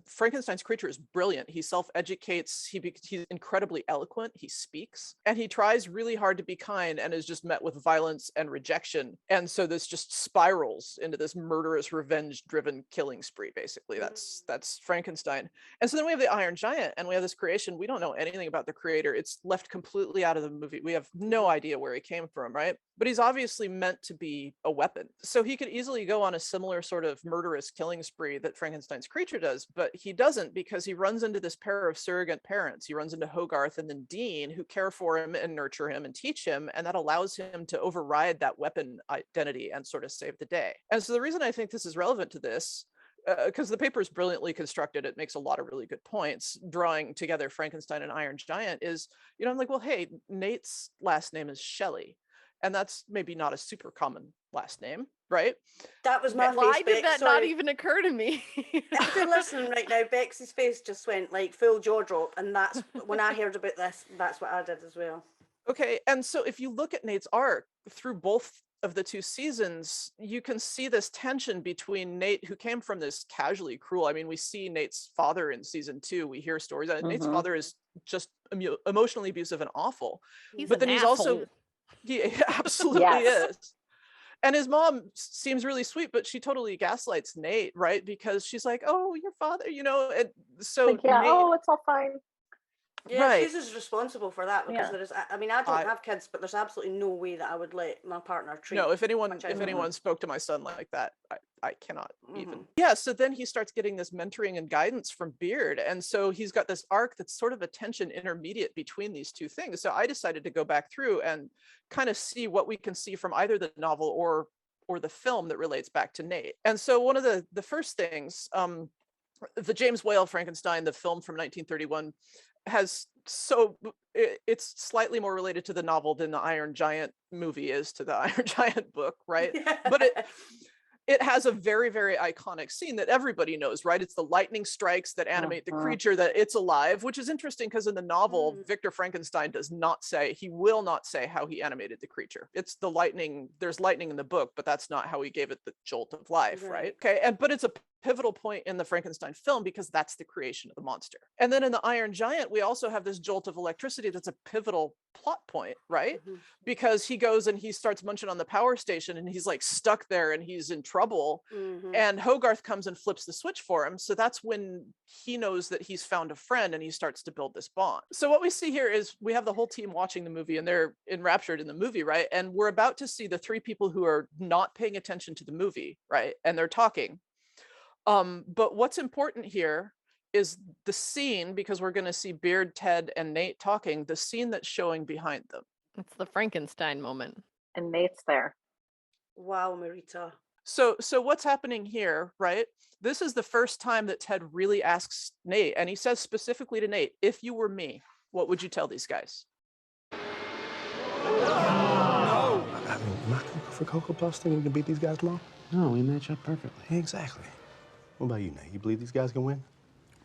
Frankenstein's creature is brilliant. He self-educates, he's incredibly eloquent, he speaks, and he tries really hard to be kind and is just met with violence and rejection. And so this just spirals into this murderous, revenge-driven killing spree, basically. That's Frankenstein. And so then we have the Iron Giant, and we have this creation. We don't know anything about the creator. It's left completely out of the movie. We have no idea where he came from, right? But he's obviously meant to be a weapon. So he could easily go on a similar sort of murderous killing spree that Frankenstein's creature does, but he doesn't, because he runs into this pair of surrogate parents. He runs into Hogarth and then Dean, who care for him and nurture him and teach him, and that allows him to override that weapon identity and sort of save the day. And so the reason I think this is relevant to this, because the paper is brilliantly constructed, it makes a lot of really good points, drawing together Frankenstein and Iron Giant, is, I'm like, well, hey, Nate's last name is Shelley. And that's maybe not a super common last name, right? That was my face. Why did Bex, that not even occur to me? If you're listening right now, Bex's face just went like full jaw drop, and that's when I heard about this, that's what I did as well. Okay, and so if you look at Nate's arc through both of the two seasons, you can see this tension between Nate, who came from this casually cruel. I mean, we see Nate's father in season 2. We hear stories that Nate's father is just emotionally abusive and awful. But then he's also, he absolutely is. And his mom seems really sweet, but she totally gaslights Nate, right? Because she's like, oh, your father, and so Nate, it's all fine. Yeah, right. she's as responsible for that, because there is. I mean, I don't have kids, but there's absolutely no way that I would let my partner treat. No, if anyone spoke to my son like that, I cannot even. Yeah, so then he starts getting this mentoring and guidance from Beard, and so he's got this arc that's sort of a tension intermediate between these two things. So I decided to go back through and kind of see what we can see from either the novel or the film that relates back to Nate. And so one of the first things, the James Whale Frankenstein, the film from 1931, it's slightly more related to the novel than the Iron Giant movie is to the Iron Giant book, right? But it has a very, very iconic scene that everybody knows, right? It's the lightning strikes that animate the creature, that it's alive, which is interesting because in the novel, Victor Frankenstein will not say how he animated the creature. It's the lightning, there's lightning in the book, but that's not how he gave it the jolt of life, right? Okay, but it's a pivotal point in the Frankenstein film because that's the creation of the monster. And then in the Iron Giant, we also have this jolt of electricity that's a pivotal plot point, right? Because he goes and he starts munching on the power station and he's like stuck there and he's in trouble. And Hogarth comes and flips the switch for him. So that's when he knows that he's found a friend and he starts to build this bond. So what we see here is we have the whole team watching the movie and they're enraptured in the movie, right? And we're about to see the three people who are not paying attention to the movie, right? And they're talking. But what's important here is the scene, because we're going to see Beard, Ted, and Nate talking, the scene that's showing behind them. It's the Frankenstein moment. And Nate's there. Wow, Marita. So what's happening here, right? This is the first time that Ted really asks Nate, and he says specifically to Nate, if you were me, what would you tell these guys? No! I mean, am I cooking for Cocoa Puffs thinking we can beat these guys tomorrow? No, we match up perfectly. Exactly. What about you, Nate? You believe these guys can win?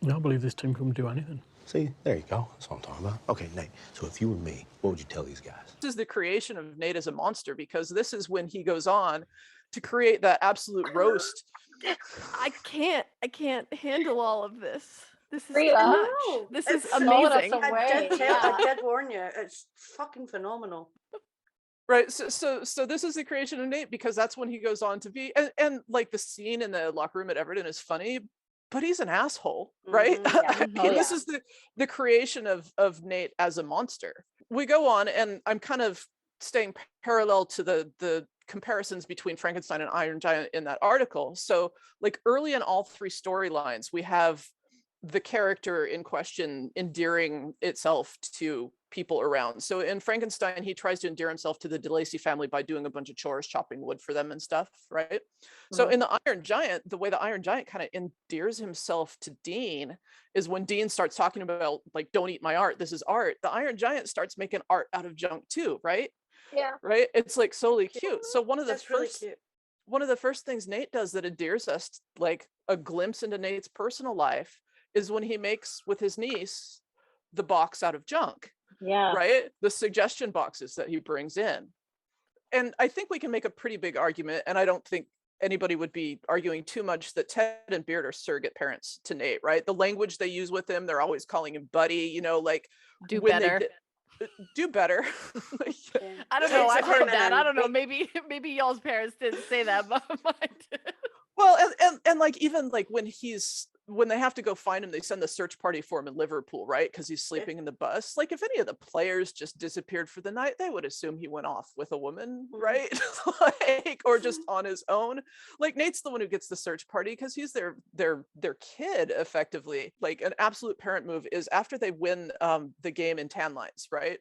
I believe this team can do anything. See, there you go. That's what I'm talking about. Okay, Nate, so if you were me, what would you tell these guys? This is the creation of Nate as a monster, because this is when he goes on to create that absolute roast. I can't handle all of this. This is Rita? too much. No, This it's is blowing us amazing. away. I did warn you. It's fucking phenomenal. Right. So this is the creation of Nate, because that's when he goes on to be, and like the scene in the locker room at Everton is funny, but he's an asshole, right? Mhm, yeah. Oh, This yeah. is the creation of Nate as a monster. We go on, and I'm kind of staying parallel to the comparisons between Frankenstein and Iron Giant in that article. So like early in all three storylines, we have the character in question endearing itself to people around. So in Frankenstein, he tries to endear himself to the DeLacy family by doing a bunch of chores, chopping wood for them and stuff, right? So in the Iron Giant, the way the Iron Giant kind of endears himself to Dean is when Dean starts talking about like, don't eat my art, this is art. The Iron Giant starts making art out of junk too, right? Yeah. Right? It's like solely cute. So one of the That's really first cute. one of the first things Nate does that endears us, like a glimpse into Nate's personal life, is when he makes with his niece the box out of junk, Yeah. right? The suggestion boxes that he brings in. And I think we can make a pretty big argument, and I don't think anybody would be arguing too much, that Ted and Beard are surrogate parents to Nate, right? The language they use with him, they're always calling him buddy, like Do when better. do better. Yeah. I don't know. Ted's I've heard that. I feminine. don't know. Maybe y'all's parents didn't say that, but mine did. Well, and like even like when they have to go find him, they send the search party for him in Liverpool, right? Because he's sleeping in the bus. Like if any of the players just disappeared for the night, they would assume he went off with a woman, right? Like, or just on his own. Like Nate's the one who gets the search party because he's their kid, effectively. Like an absolute parent move is after they win the game in tan lines, right?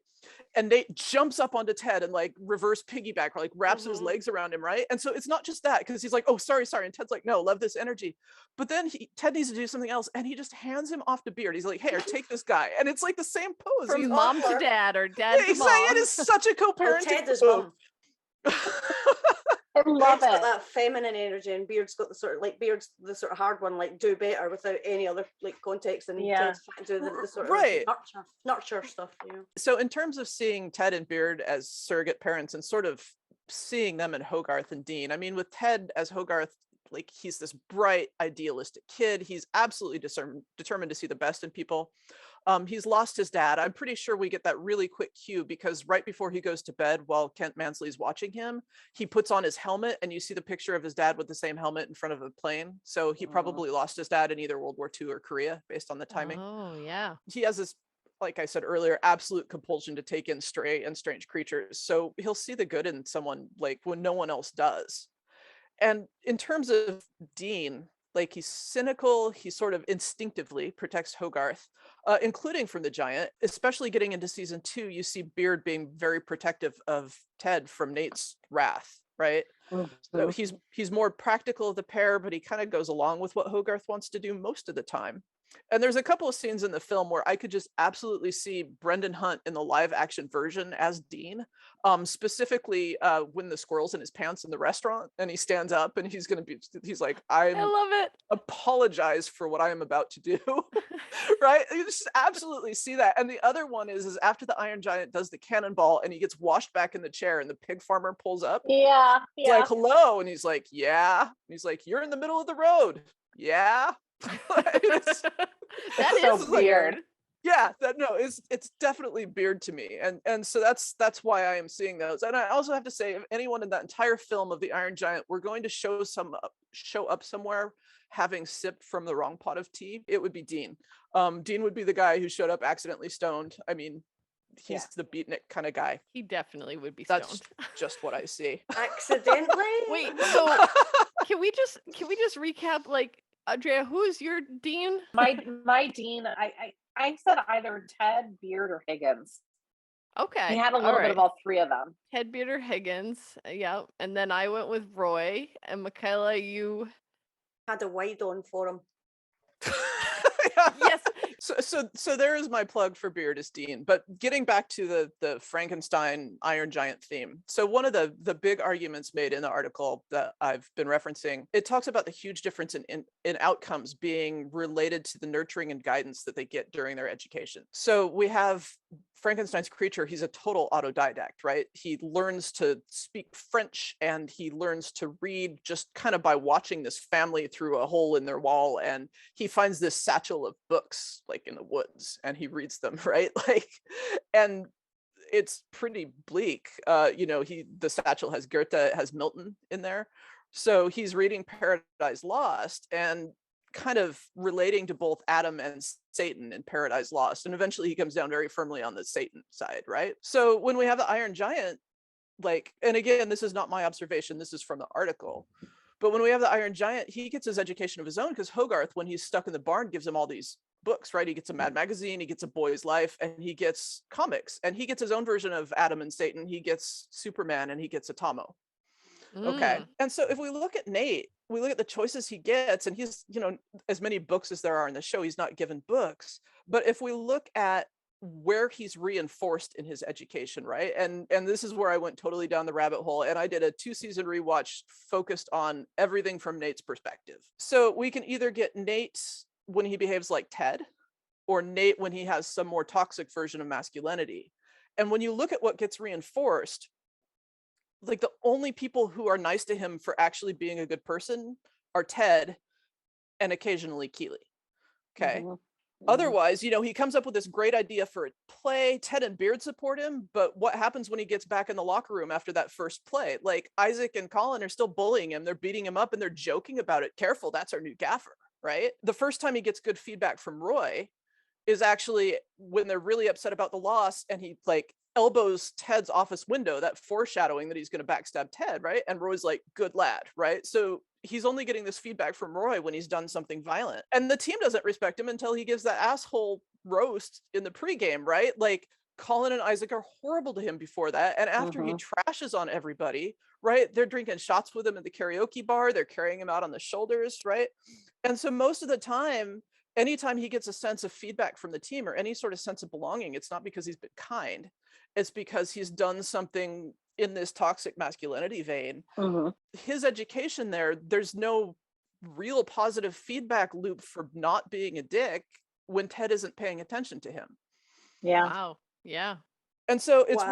And Nate jumps up onto Ted and like reverse piggyback, or like wraps his legs around him, right? And so it's not just that, because he's like, oh, sorry. And Ted's like, no, love this energy. But then Ted needs to do something else, and he just hands him off to Beard. He's like, hey, or take this guy. And it's like the same pose. From He's mom to awkward. dad or dad to exactly. mom. It is such a Well, co-parenting Ted is move. mum. I love Ted's got it. that feminine energy, and Beard's got the sort of like Beard's the sort of hard one, like do better without any other like context, and Yeah. Ted's trying to do the sort of Right. nurture stuff. So in terms of seeing Ted and Beard as surrogate parents and sort of seeing them in Hogarth and Dean, I mean, with Ted as Hogarth, like he's this bright, idealistic kid. He's absolutely determined to see the best in people. He's lost his dad. I'm pretty sure we get that really quick cue, because right before he goes to bed while Kent Mansley's watching him, he puts on his helmet, and you see the picture of his dad with the same helmet in front of a plane. So he probably lost his dad in either World War II or Korea, based on the timing. Oh yeah. He has this, like I said earlier, absolute compulsion to take in stray and strange creatures. So he'll see the good in someone like when no one else does. And in terms of Dean, like he's cynical, he sort of instinctively protects Hogarth, including from the Giant. Especially getting into season 2, you see Beard being very protective of Ted from Nate's wrath, right? So he's more practical of the pair, but he kind of goes along with what Hogarth wants to do most of the time. And there's a couple of scenes in the film where I could just absolutely see Brendan Hunt in the live action version as Dean, specifically when the squirrel's in his pants in the restaurant and he stands up and he's like, I love it. apologize for what I am about to do. Right? You just absolutely see that. And the other one is after the Iron Giant does the cannonball and he gets washed back in the chair and the pig farmer pulls up. Yeah. He's like, hello. And he's like, yeah. And he's like, you're in the middle of the road. Yeah. That so is weird. Yeah, it's definitely Beard to me, and so that's why I am seeing those. And I also have to say, if anyone in that entire film of the Iron Giant were going to show up somewhere having sipped from the wrong pot of tea, it would be Dean. Dean would be the guy who showed up accidentally stoned. I mean, he's the beatnik kind of guy. He definitely would be stoned. That's just what I see. Accidentally. Wait, so can we just recap, like, Andrea, who's your Dean? My Dean, I said either Ted, Beard, or Higgins. Okay. He had a little bit of all three of them. Ted, Beard, or Higgins. Yeah. And then I went with Roy. And Michaela, you Had a wide on for him. So there is my plug for Beardus Dean. But getting back to the Frankenstein Iron Giant theme. So one of the big arguments made in the article that I've been referencing, it talks about the huge difference in outcomes being related to the nurturing and guidance that they get during their education. So we have Frankenstein's creature, he's a total autodidact, right? He learns to speak French and he learns to read just kind of by watching this family through a hole in their wall. And he finds this satchel of books like in the woods and he reads them, right? Like, and it's pretty bleak. The satchel has Goethe, it has Milton in there. So he's reading Paradise Lost and kind of relating to both Adam and Satan in Paradise Lost. And eventually he comes down very firmly on the Satan side, right? So when we have the Iron Giant, like, and again, this is not my observation, this is from the article. But when we have the Iron Giant, he gets his education of his own because Hogarth, when he's stuck in the barn, gives him all these books, right? He gets a Mad Magazine, he gets A Boy's Life, and he gets comics. And he gets his own version of Adam and Satan. He gets Superman and he gets Atomo. Okay. And so if we look at Nate, we look at the choices he gets, and he's, as many books as there are in the show, he's not given books. But if we look at where he's reinforced in his education, right? And this is where I went totally down the rabbit hole. And I did a 2-season rewatch focused on everything from Nate's perspective. So we can either get Nate when he behaves like Ted, or Nate when he has some more toxic version of masculinity. And when you look at what gets reinforced, like the only people who are nice to him for actually being a good person are Ted and occasionally Keeley. Okay. Otherwise, he comes up with this great idea for a play. Ted and Beard support him, but what happens when he gets back in the locker room after that first play? Like Isaac and Colin are still bullying him. They're beating him up and they're joking about it. Careful, that's our new gaffer, right? The first time he gets good feedback from Roy is actually when they're really upset about the loss and he like elbows Ted's office window, that foreshadowing that he's going to backstab Ted, right? And Roy's like, good lad, right? So he's only getting this feedback from Roy when he's done something violent. And the team doesn't respect him until he gives that asshole roast in the pregame, right? Like Colin and Isaac are horrible to him before that. And after he trashes on everybody, right? They're drinking shots with him at the karaoke bar. They're carrying him out on the shoulders, right? And so most of the time, anytime he gets a sense of feedback from the team or any sort of sense of belonging, it's not because he's been kind. It's because he's done something in this toxic masculinity vein. His education there's no real positive feedback loop for not being a dick when Ted isn't paying attention to him. Yeah. Wow. Yeah. And so it's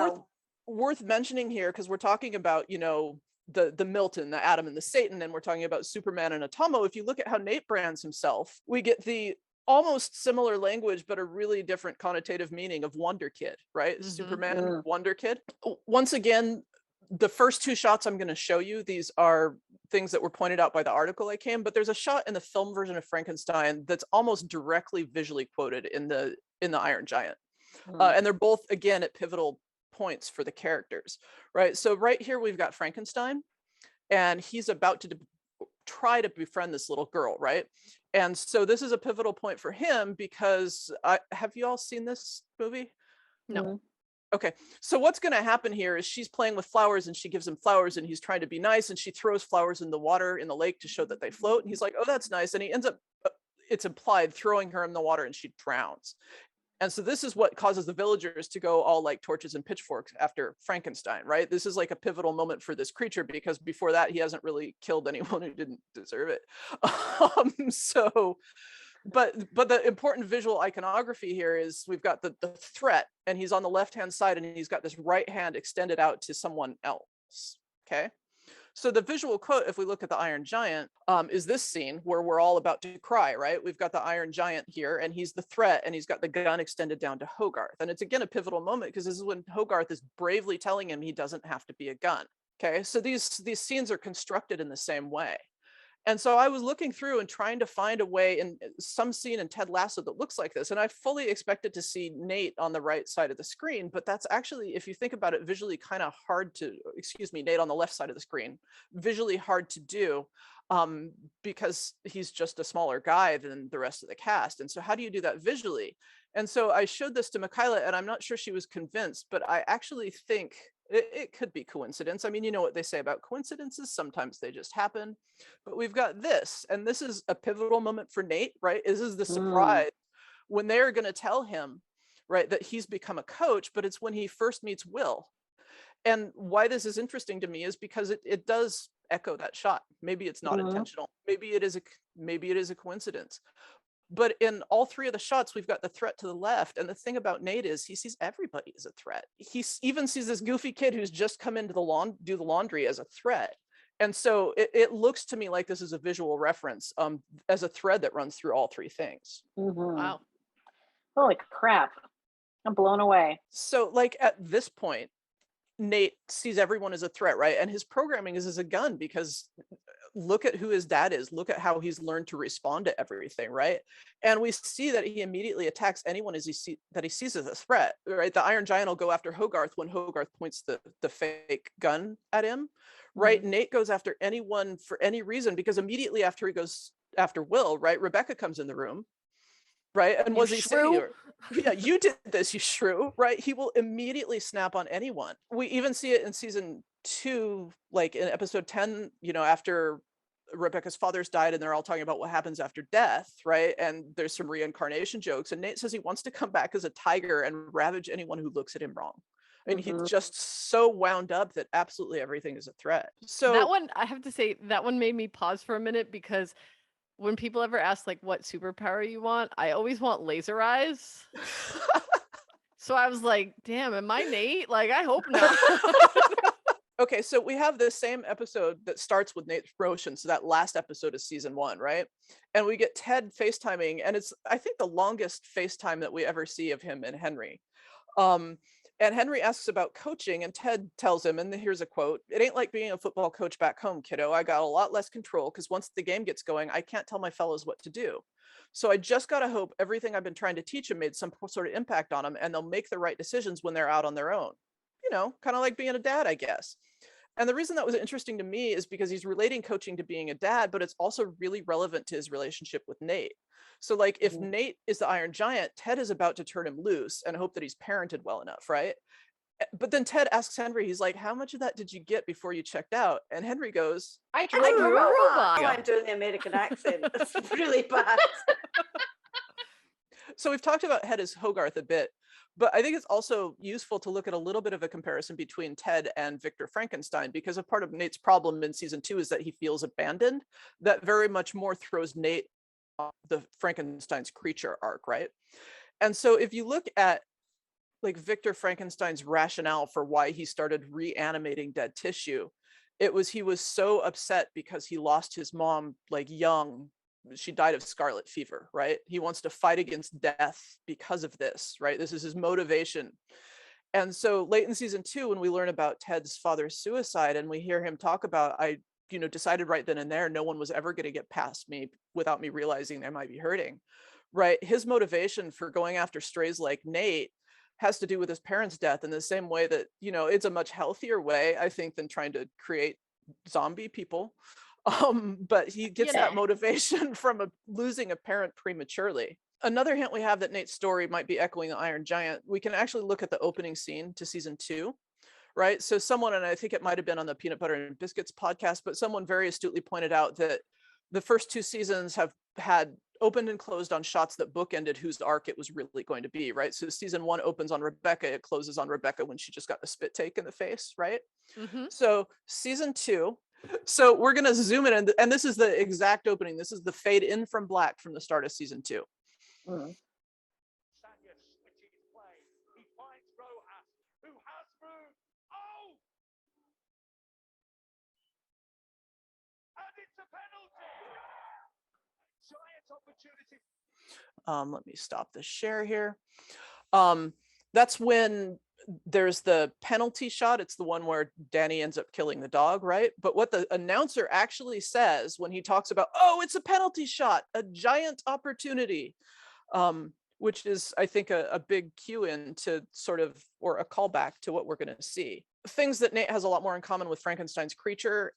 worth mentioning here because we're talking about, the Milton, the Adam and the Satan, and we're talking about Superman and Atomo. If you look at how Nate brands himself, we get the almost similar language, but a really different connotative meaning of Wonder Kid, right? Superman, Wonder Kid. Once again, the first 2 shots I'm going to show you, these are things that were pointed out by the article I came, but there's a shot in the film version of Frankenstein that's almost directly visually quoted in the Iron Giant. And they're both, again, at pivotal points for the characters, right? So right here, we've got Frankenstein, and he's about to try to befriend this little girl, right? And so this is a pivotal point for him because have you all seen this movie? No. Okay, so what's going to happen here is she's playing with flowers and she gives him flowers and he's trying to be nice and she throws flowers in the water in the lake to show that they float. And he's like, oh, that's nice. And he ends up, it's implied, throwing her in the water and she drowns. And so this is what causes the villagers to go all like torches and pitchforks after Frankenstein, right? This is like a pivotal moment for this creature because before that, he hasn't really killed anyone who didn't deserve it. But the important visual iconography here is we've got the threat and he's on the left-hand side and he's got this right hand extended out to someone else, okay? So the visual quote, if we look at the Iron Giant, is this scene where we're all about to cry, right? We've got the Iron Giant here and he's the threat and he's got the gun extended down to Hogarth. And it's again a pivotal moment because this is when Hogarth is bravely telling him he doesn't have to be a gun, okay? So these scenes are constructed in the same way. And so I was looking through and trying to find a way in some scene in Ted Lasso that looks like this. And I fully expected to see Nate on the right side of the screen, but that's actually, if you think about it, visually kind of hard to, Nate on the left side of the screen, visually hard to do because he's just a smaller guy than the rest of the cast. And so how do you do that visually? And so I showed this to Michaela and I'm not sure she was convinced, but I actually think it could be coincidence. I mean, you know what they say about coincidences. Sometimes they just happen. But we've got this, and this is a pivotal moment for Nate, right? This is the surprise when they're going to tell him, right, that he's become a coach, but it's when he first meets Will. And why this is interesting to me is because it does echo that shot. Maybe it's not intentional. Maybe it is a coincidence. But in all three of the shots, we've got the threat to the left. And the thing about Nate is he sees everybody as a threat. Even sees this goofy kid who's just come into do the laundry as a threat. And so it looks to me like this is a visual reference as a thread that runs through all three things. Wow. Holy crap. I'm blown away. So like at this point, Nate sees everyone as a threat, right? And his programming is as a gun, because look at who his dad is. Look at how he's learned to respond to everything, right? And we see that he immediately attacks anyone that he sees as a threat, right? The Iron Giant will go after Hogarth when Hogarth points the fake gun at him, right? Nate goes after anyone for any reason, because immediately after he goes after Will, right? Rebecca comes in the room, right? And was he saying, yeah, you did this, you shrew, right? He will immediately snap on anyone. We even see it in season 2, like in episode 10, after Rebecca's father's died and they're all talking about what happens after death, right? And there's some reincarnation jokes, and Nate says he wants to come back as a tiger and ravage anyone who looks at him wrong. And he's just so wound up that absolutely everything is a threat. So that one, I have to say, that one made me pause for a minute, because when people ever ask like what superpower you want, I always want laser eyes. So I was like, damn, am I Nate? Like, I hope not. Okay, so we have this same episode that starts with Nate's promotion. So that last episode is season 1, right? And we get Ted FaceTiming, and it's, I think, the longest FaceTime that we ever see of him and Henry. And Henry asks about coaching, and Ted tells him, and here's a quote: "It ain't like being a football coach back home, kiddo. I got a lot less control because once the game gets going, I can't tell my fellows what to do. So I just got to hope everything I've been trying to teach them made some sort of impact on them, and they'll make the right decisions when they're out on their own." Kind of like being a dad, I guess. And the reason that was interesting to me is because he's relating coaching to being a dad, but it's also really relevant to his relationship with Nate. So like if Nate is the Iron Giant, Ted is about to turn him loose and hope that he's parented well enough, right? But then Ted asks Henry, he's like, "How much of that did you get before you checked out?" And Henry goes, I I drew drew a a robot. robot. Oh, I'm doing the American accent. It's really bad. So we've talked about Ted as Hogarth a bit, but I think it's also useful to look at a little bit of a comparison between Ted and Victor Frankenstein, because a part of Nate's problem in season 2 is that he feels abandoned. That very much more throws Nate off the Frankenstein's creature arc, right? And so if you look at like Victor Frankenstein's rationale for why he started reanimating dead tissue, he was so upset because he lost his mom like young. She died of scarlet fever, right? He wants to fight against death because of this, right? This is his motivation. And so late in season 2, when we learn about Ted's father's suicide and we hear him talk about, I decided right then and there, no one was ever going to get past me without me realizing they might be hurting, right? His motivation for going after strays like Nate has to do with his parents' death in the same way that, it's a much healthier way, I think, than trying to create zombie people. But he gets that motivation from losing a parent prematurely. Another hint we have that Nate's story might be echoing the Iron Giant, we can actually look at the opening scene to season 2, right? So someone, and I think it might have been on the Peanut Butter and Biscuits podcast, but someone very astutely pointed out that the first 2 seasons have had opened and closed on shots that bookended whose arc it was really going to be, right? So season 1 opens on Rebecca, it closes on Rebecca when she just got the spit take in the face, right? So season 2, so we're going to zoom in, and this is the exact opening. This is the fade in from black from the start of season 2. Let me stop the share here. That's when there's the penalty shot. It's the one where Danny ends up killing the dog, right? But what the announcer actually says when he talks about, "Oh, it's a penalty shot, a giant opportunity," which is, I think, a big cue in to sort of, or a callback to what we're going to see. Things that Nate has a lot more in common with Frankenstein's creature.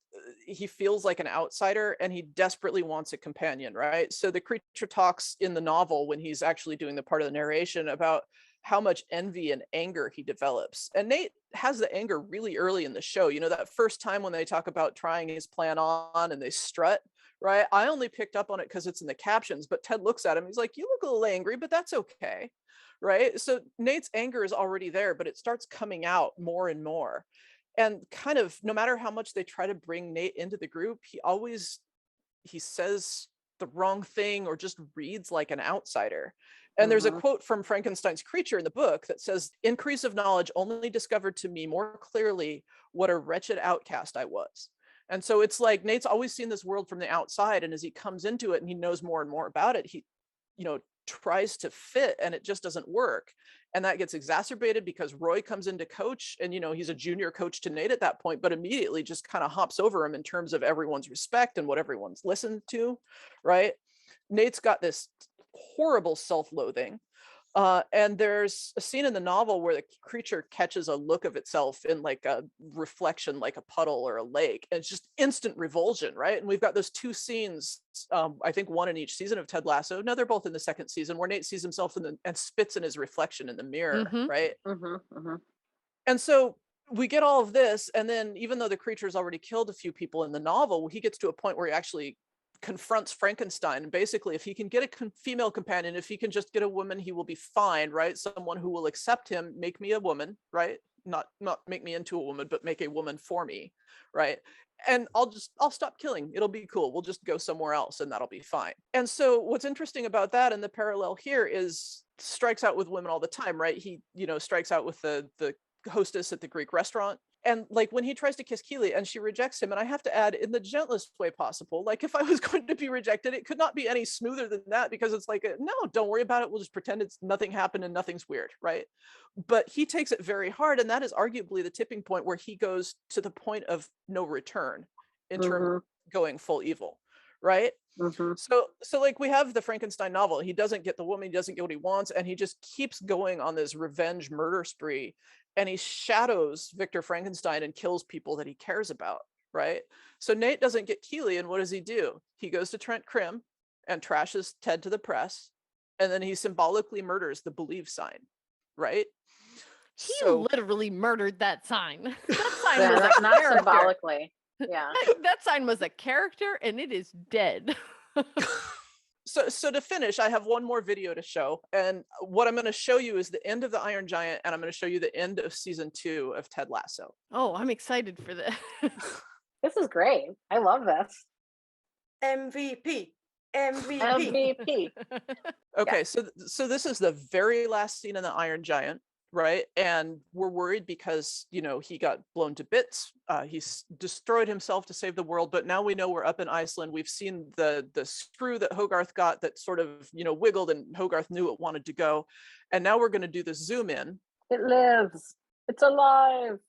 He feels like an outsider and he desperately wants a companion, right? So the creature talks in the novel, when he's actually doing the part of the narration, about how much envy and anger he develops. And Nate has the anger really early in the show. That first time when they talk about trying his plan on and they strut, right? I only picked up on it because it's in the captions, but Ted looks at him. He's like, you look a little angry, but that's okay, right? So Nate's anger is already there, but it starts coming out more and more. And kind of no matter how much they try to bring Nate into the group, he says the wrong thing or just reads like an outsider. And there's a quote from Frankenstein's creature in the book that says, increase of knowledge only discovered to me more clearly what a wretched outcast I was. And so it's like Nate's always seen this world from the outside, and as he comes into it and he knows more and more about it, he tries to fit, and it just doesn't work. And that gets exacerbated because Roy comes in to coach, and he's a junior coach to Nate at that point, but immediately just kind of hops over him in terms of everyone's respect and what everyone's listened to, right? Nate's got this horrible self-loathing. And there's a scene in the novel where the creature catches a look of itself in like a reflection, like a puddle or a lake. And it's just instant revulsion, right? And we've got those two scenes, I think one in each season of Ted Lasso. No, they're both in the second season, where Nate sees himself and spits in his reflection in the mirror, right? And so we get all of this, and then even though the creature's already killed a few people in the novel, he gets to a point where he actually confronts Frankenstein. And basically, if he can get a female companion, if he can just get a woman, he will be fine, right? Someone who will accept him, make me a woman, right? Not make me into a woman, but make a woman for me, right? And I'll stop killing. It'll be cool. We'll just go somewhere else and that'll be fine. And so what's interesting about that, and the parallel here, is strikes out with women all the time, right? He, strikes out with the hostess at the Greek restaurant. And like when he tries to kiss Keely and she rejects him, and I have to add, in the gentlest way possible, like if I was going to be rejected, it could not be any smoother than that, because it's like, no, don't worry about it. We'll just pretend it's nothing happened and nothing's weird, right? But he takes it very hard. And that is arguably the tipping point where he goes to the point of no return in terms of going full evil, right? So like we have the Frankenstein novel. He doesn't get the woman, he doesn't get what he wants, and he just keeps going on this revenge murder spree. And he shadows Victor Frankenstein and kills people that he cares about, right? So Nate doesn't get Keely, and what does he do? He goes to Trent Krim and trashes Ted to the press, and then he symbolically murders the Believe sign, right? He literally murdered that sign. That sign Yeah, was a not character. symbolically. Yeah. That sign was a character, and it is dead. So to finish, I have one more video to show, and what I'm going to show you is the end of the Iron Giant, and I'm going to show you the end of season 2 of Ted Lasso. Oh, I'm excited for this. This is great. I love this. MVP. MVP. Okay, so this is the very last scene in the Iron Giant, right? And we're worried because he got blown to bits. He's destroyed himself to save the world, but now we know we're up in Iceland. We've seen the screw that Hogarth got that sort of wiggled, and Hogarth knew it wanted to go. And now we're going to do the zoom in. It lives. It's alive.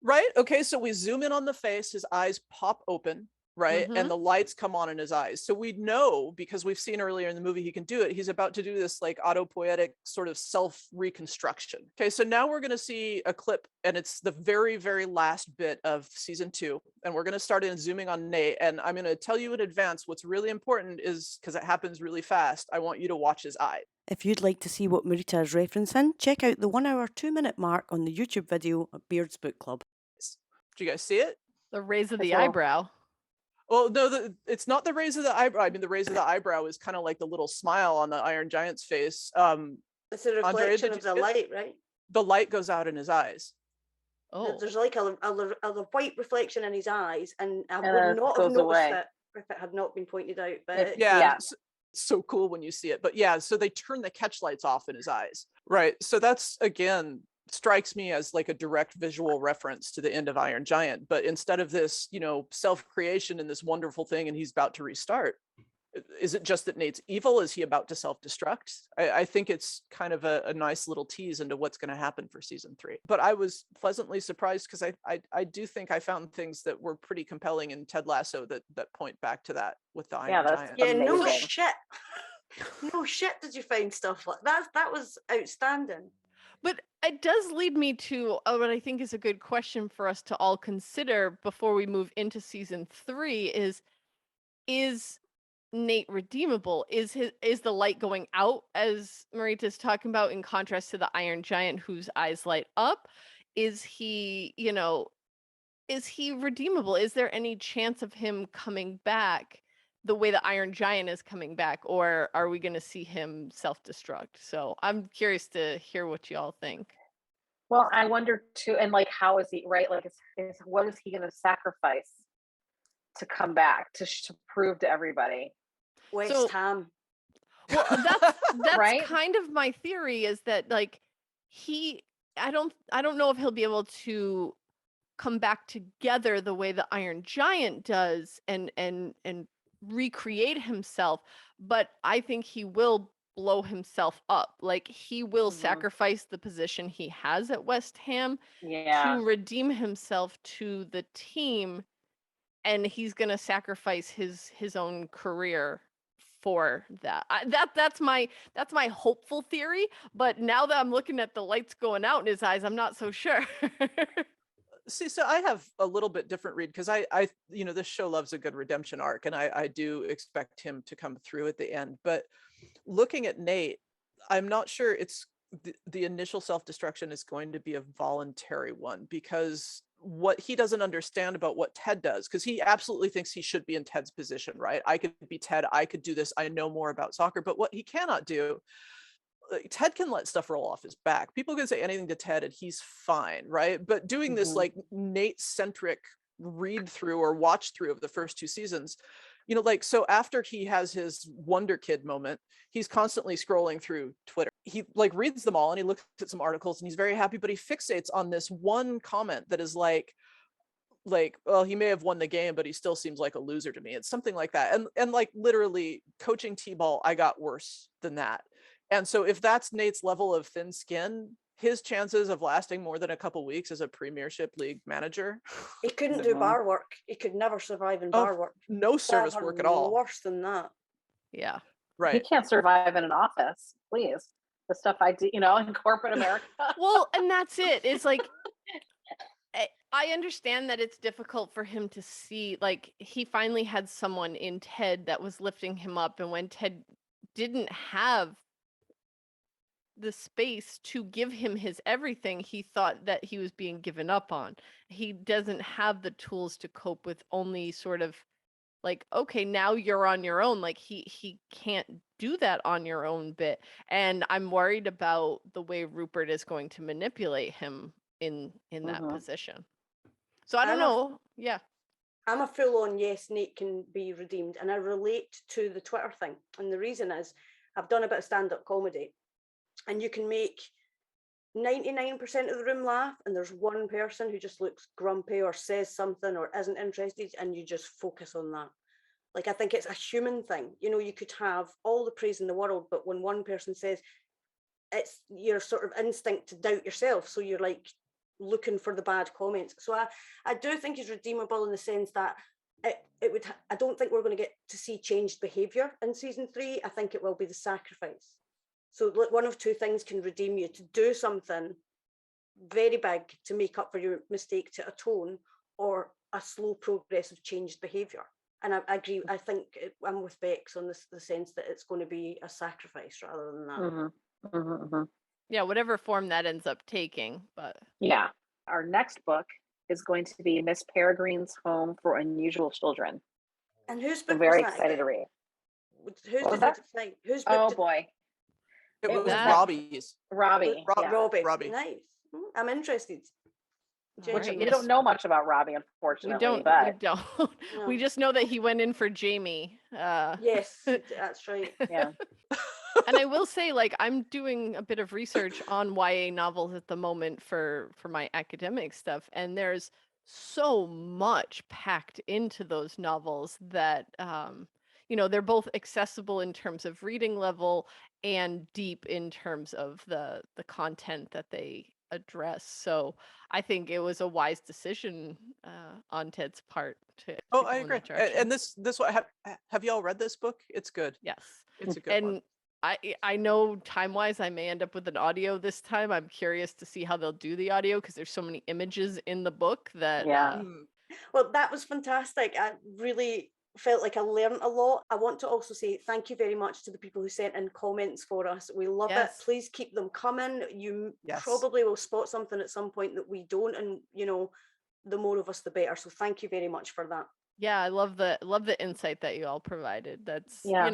Right? Okay, so we zoom in on the face. His eyes pop open, right? And the lights come on in his eyes. So we know, because we've seen earlier in the movie he can do it, he's about to do this like autopoietic sort of self-reconstruction. Okay, so now we're going to see a clip, and it's the very, very last bit of season 2. And we're going to start in zooming on Nate. And I'm going to tell you in advance, what's really important is, because it happens really fast, I want you to watch his eye. If you'd like to see what Marita is referencing, check out the 1 hour 2 minute mark on the YouTube video at Beard's Book Club. Do you guys see it? The raise of the eyebrow. Well, no, it's not the raise of the eyebrow. I mean, the raise of the eyebrow is kind of like the little smile on the Iron Giant's face. It's a reflection of the light, right? The light goes out in his eyes. Oh, There's like a white reflection in his eyes, and I would not have noticed it if it had not been pointed out. But Yeah. It's so cool when you see it. But yeah, so they turn the catch lights off in his eyes. Right. So that's, again, strikes me as like a direct visual reference to the end of Iron Giant. But instead of this, self-creation and this wonderful thing, and he's about to restart, is it just that Nate's evil? Is he about to self-destruct? I think it's kind of a nice little tease into what's going to happen for season 3. But I was pleasantly surprised, because I do think I found things that were pretty compelling in Ted Lasso that point back to that with the Iron Giant. Yeah, no amazing. shit. No shit did you find stuff like that? That was outstanding. but it does lead me to what I think is a good question for us to all consider before we move into season 3 is Nate redeemable? Is the light going out, as Marita's talking about, in contrast to the Iron Giant whose eyes light up? Is he, is he redeemable? Is there any chance of him coming back the way the Iron Giant is coming back, or are we going to see him self-destruct? So I'm curious to hear what you all think. Well, I wonder too, and like, how is he, right? Like, what is he going to sacrifice to come back to prove to everybody? West Ham. Well, that's right? kind of my theory, is that like I don't know if he'll be able to come back together the way the Iron Giant does and recreate himself, but I think he will blow himself up. Like he will sacrifice the position he has at West Ham to redeem himself to the team, and he's going to sacrifice his own career for that. That's my hopeful theory, but now that I'm looking at the lights going out in his eyes, I'm not so sure. See, so I have a little bit different read, because I this show loves a good redemption arc, and I do expect him to come through at the end. But looking at Nate, I'm not sure it's the initial self-destruction is going to be a voluntary one, because what he doesn't understand about what Ted does, because he absolutely thinks he should be in Ted's position, right? I could be Ted, I could do this, I know more about soccer. But what he cannot do, Ted can let stuff roll off his back. People can say anything to Ted and he's fine, right? But doing this like Nate-centric read through or watch through of the first 2 seasons, like, so after he has his Wonder Kid moment, he's constantly scrolling through Twitter. He like reads them all and he looks at some articles and he's very happy, but he fixates on this one comment that is like, well, he may have won the game, but he still seems like a loser to me. It's something like that. And like literally coaching T-ball, I got worse than that. And so if that's Nate's level of thin skin, his chances of lasting more than a couple weeks as a Premiership League manager. He couldn't do bar work. He could never survive in bar work. No service work at all. Worse than that. Yeah. Right. He can't survive in an office, please. The stuff I do, in corporate America. Well, and that's it. It's like, I understand that it's difficult for him to see, like, he finally had someone in Ted that was lifting him up. And when Ted didn't have the space to give him his everything, he thought that he was being given up on. He doesn't have the tools to cope with only sort of like, okay, now you're on your own. Like he can't do that on your own bit. And I'm worried about the way Rupert is going to manipulate him in that position. So I don't know. Yeah. I'm a full-on yes, Nate can be redeemed, and I relate to the Twitter thing. And the reason is I've done a bit of stand-up comedy, and you can make 99% of the room laugh, and there's one person who just looks grumpy or says something or isn't interested, and you just focus on that. Like, I think it's a human thing. You could have all the praise in the world, but when one person says, it's your sort of instinct to doubt yourself. So you're like looking for the bad comments. So I do think he's redeemable in the sense that I don't think we're going to get to see changed behavior in season 3. I think it will be the sacrifice. So one of 2 things can redeem you: to do something very big to make up for your mistake, to atone, or a slow progress of changed behavior. And I agree. I think I'm with Bex on the sense that it's going to be a sacrifice rather than that. Yeah, whatever form that ends up taking. But yeah, our next book is going to be Miss Peregrine's Home for Unusual Children. And whose book? I'm very was that excited again? to read. Whose did it say? Whose book? Oh boy, it was Robbie's. Robbie. Robbie. Nice. I'm interested. Which we don't know much about Robbie, unfortunately. We don't. No. We just know that he went in for Jamie. Yes, that's right. Yeah. And I will say, like, I'm doing a bit of research on YA novels at the moment for my academic stuff, and there's so much packed into those novels that they're both accessible in terms of reading level and deep in terms of the content that they address. So I think it was a wise decision on Ted's part to I go in agree. that direction. And this have y'all read this book? It's good. Yes, it's a good one. I know time-wise I may end up with an audio this time. I'm curious to see how they'll do the audio, because there's so many images in the book that Well, that was fantastic. I really felt like I learned a lot. I want to also say thank you very much to the people who sent in comments for us. We love it. Please keep them coming. You probably will spot something at some point that we don't, and the more of us the better. So thank you very much for that. Yeah, I love the insight that you all provided. That's, Yeah.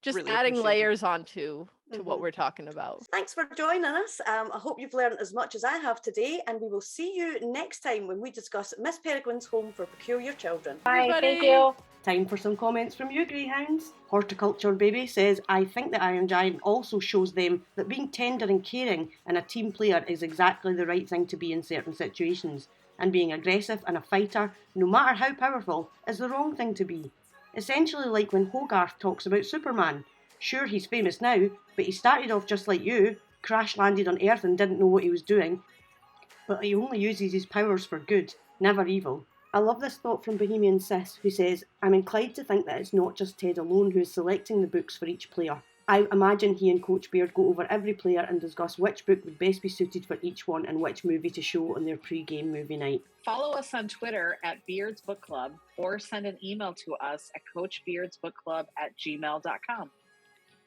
just Really adding appreciate it. layers onto what Mhm. we're talking about. Thanks for joining us. I hope you've learned as much as I have today, and we will see you next time when we discuss Miss Peregrine's Home for Peculiar Children. Bye. Thank Everybody. you. Time for some comments from you, Greyhounds. Horticulture Baby says, I think the Iron Giant also shows them that being tender and caring and a team player is exactly the right thing to be in certain situations, and being aggressive and a fighter, no matter how powerful, is the wrong thing to be. Essentially like when Hogarth talks about Superman. Sure, he's famous now, but he started off just like you, crash landed on Earth and didn't know what he was doing, but he only uses his powers for good, never evil. I love this thought from Bohemian Sis, who says, I'm inclined to think that it's not just Ted alone who is selecting the books for each player. I imagine he and Coach Beard go over every player and discuss which book would best be suited for each one and which movie to show on their pre-game movie night. Follow us on Twitter at Beards Book Club or send an email to us at coachbeardsbookclub@gmail.com.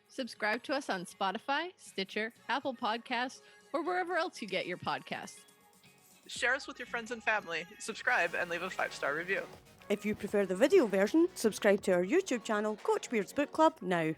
Subscribe to us on Spotify, Stitcher, Apple Podcasts, or wherever else you get your podcasts. Share us with your friends and family. Subscribe and leave a 5-star review. If you prefer the video version, subscribe to our YouTube channel, Coach Beard's Book Club, now.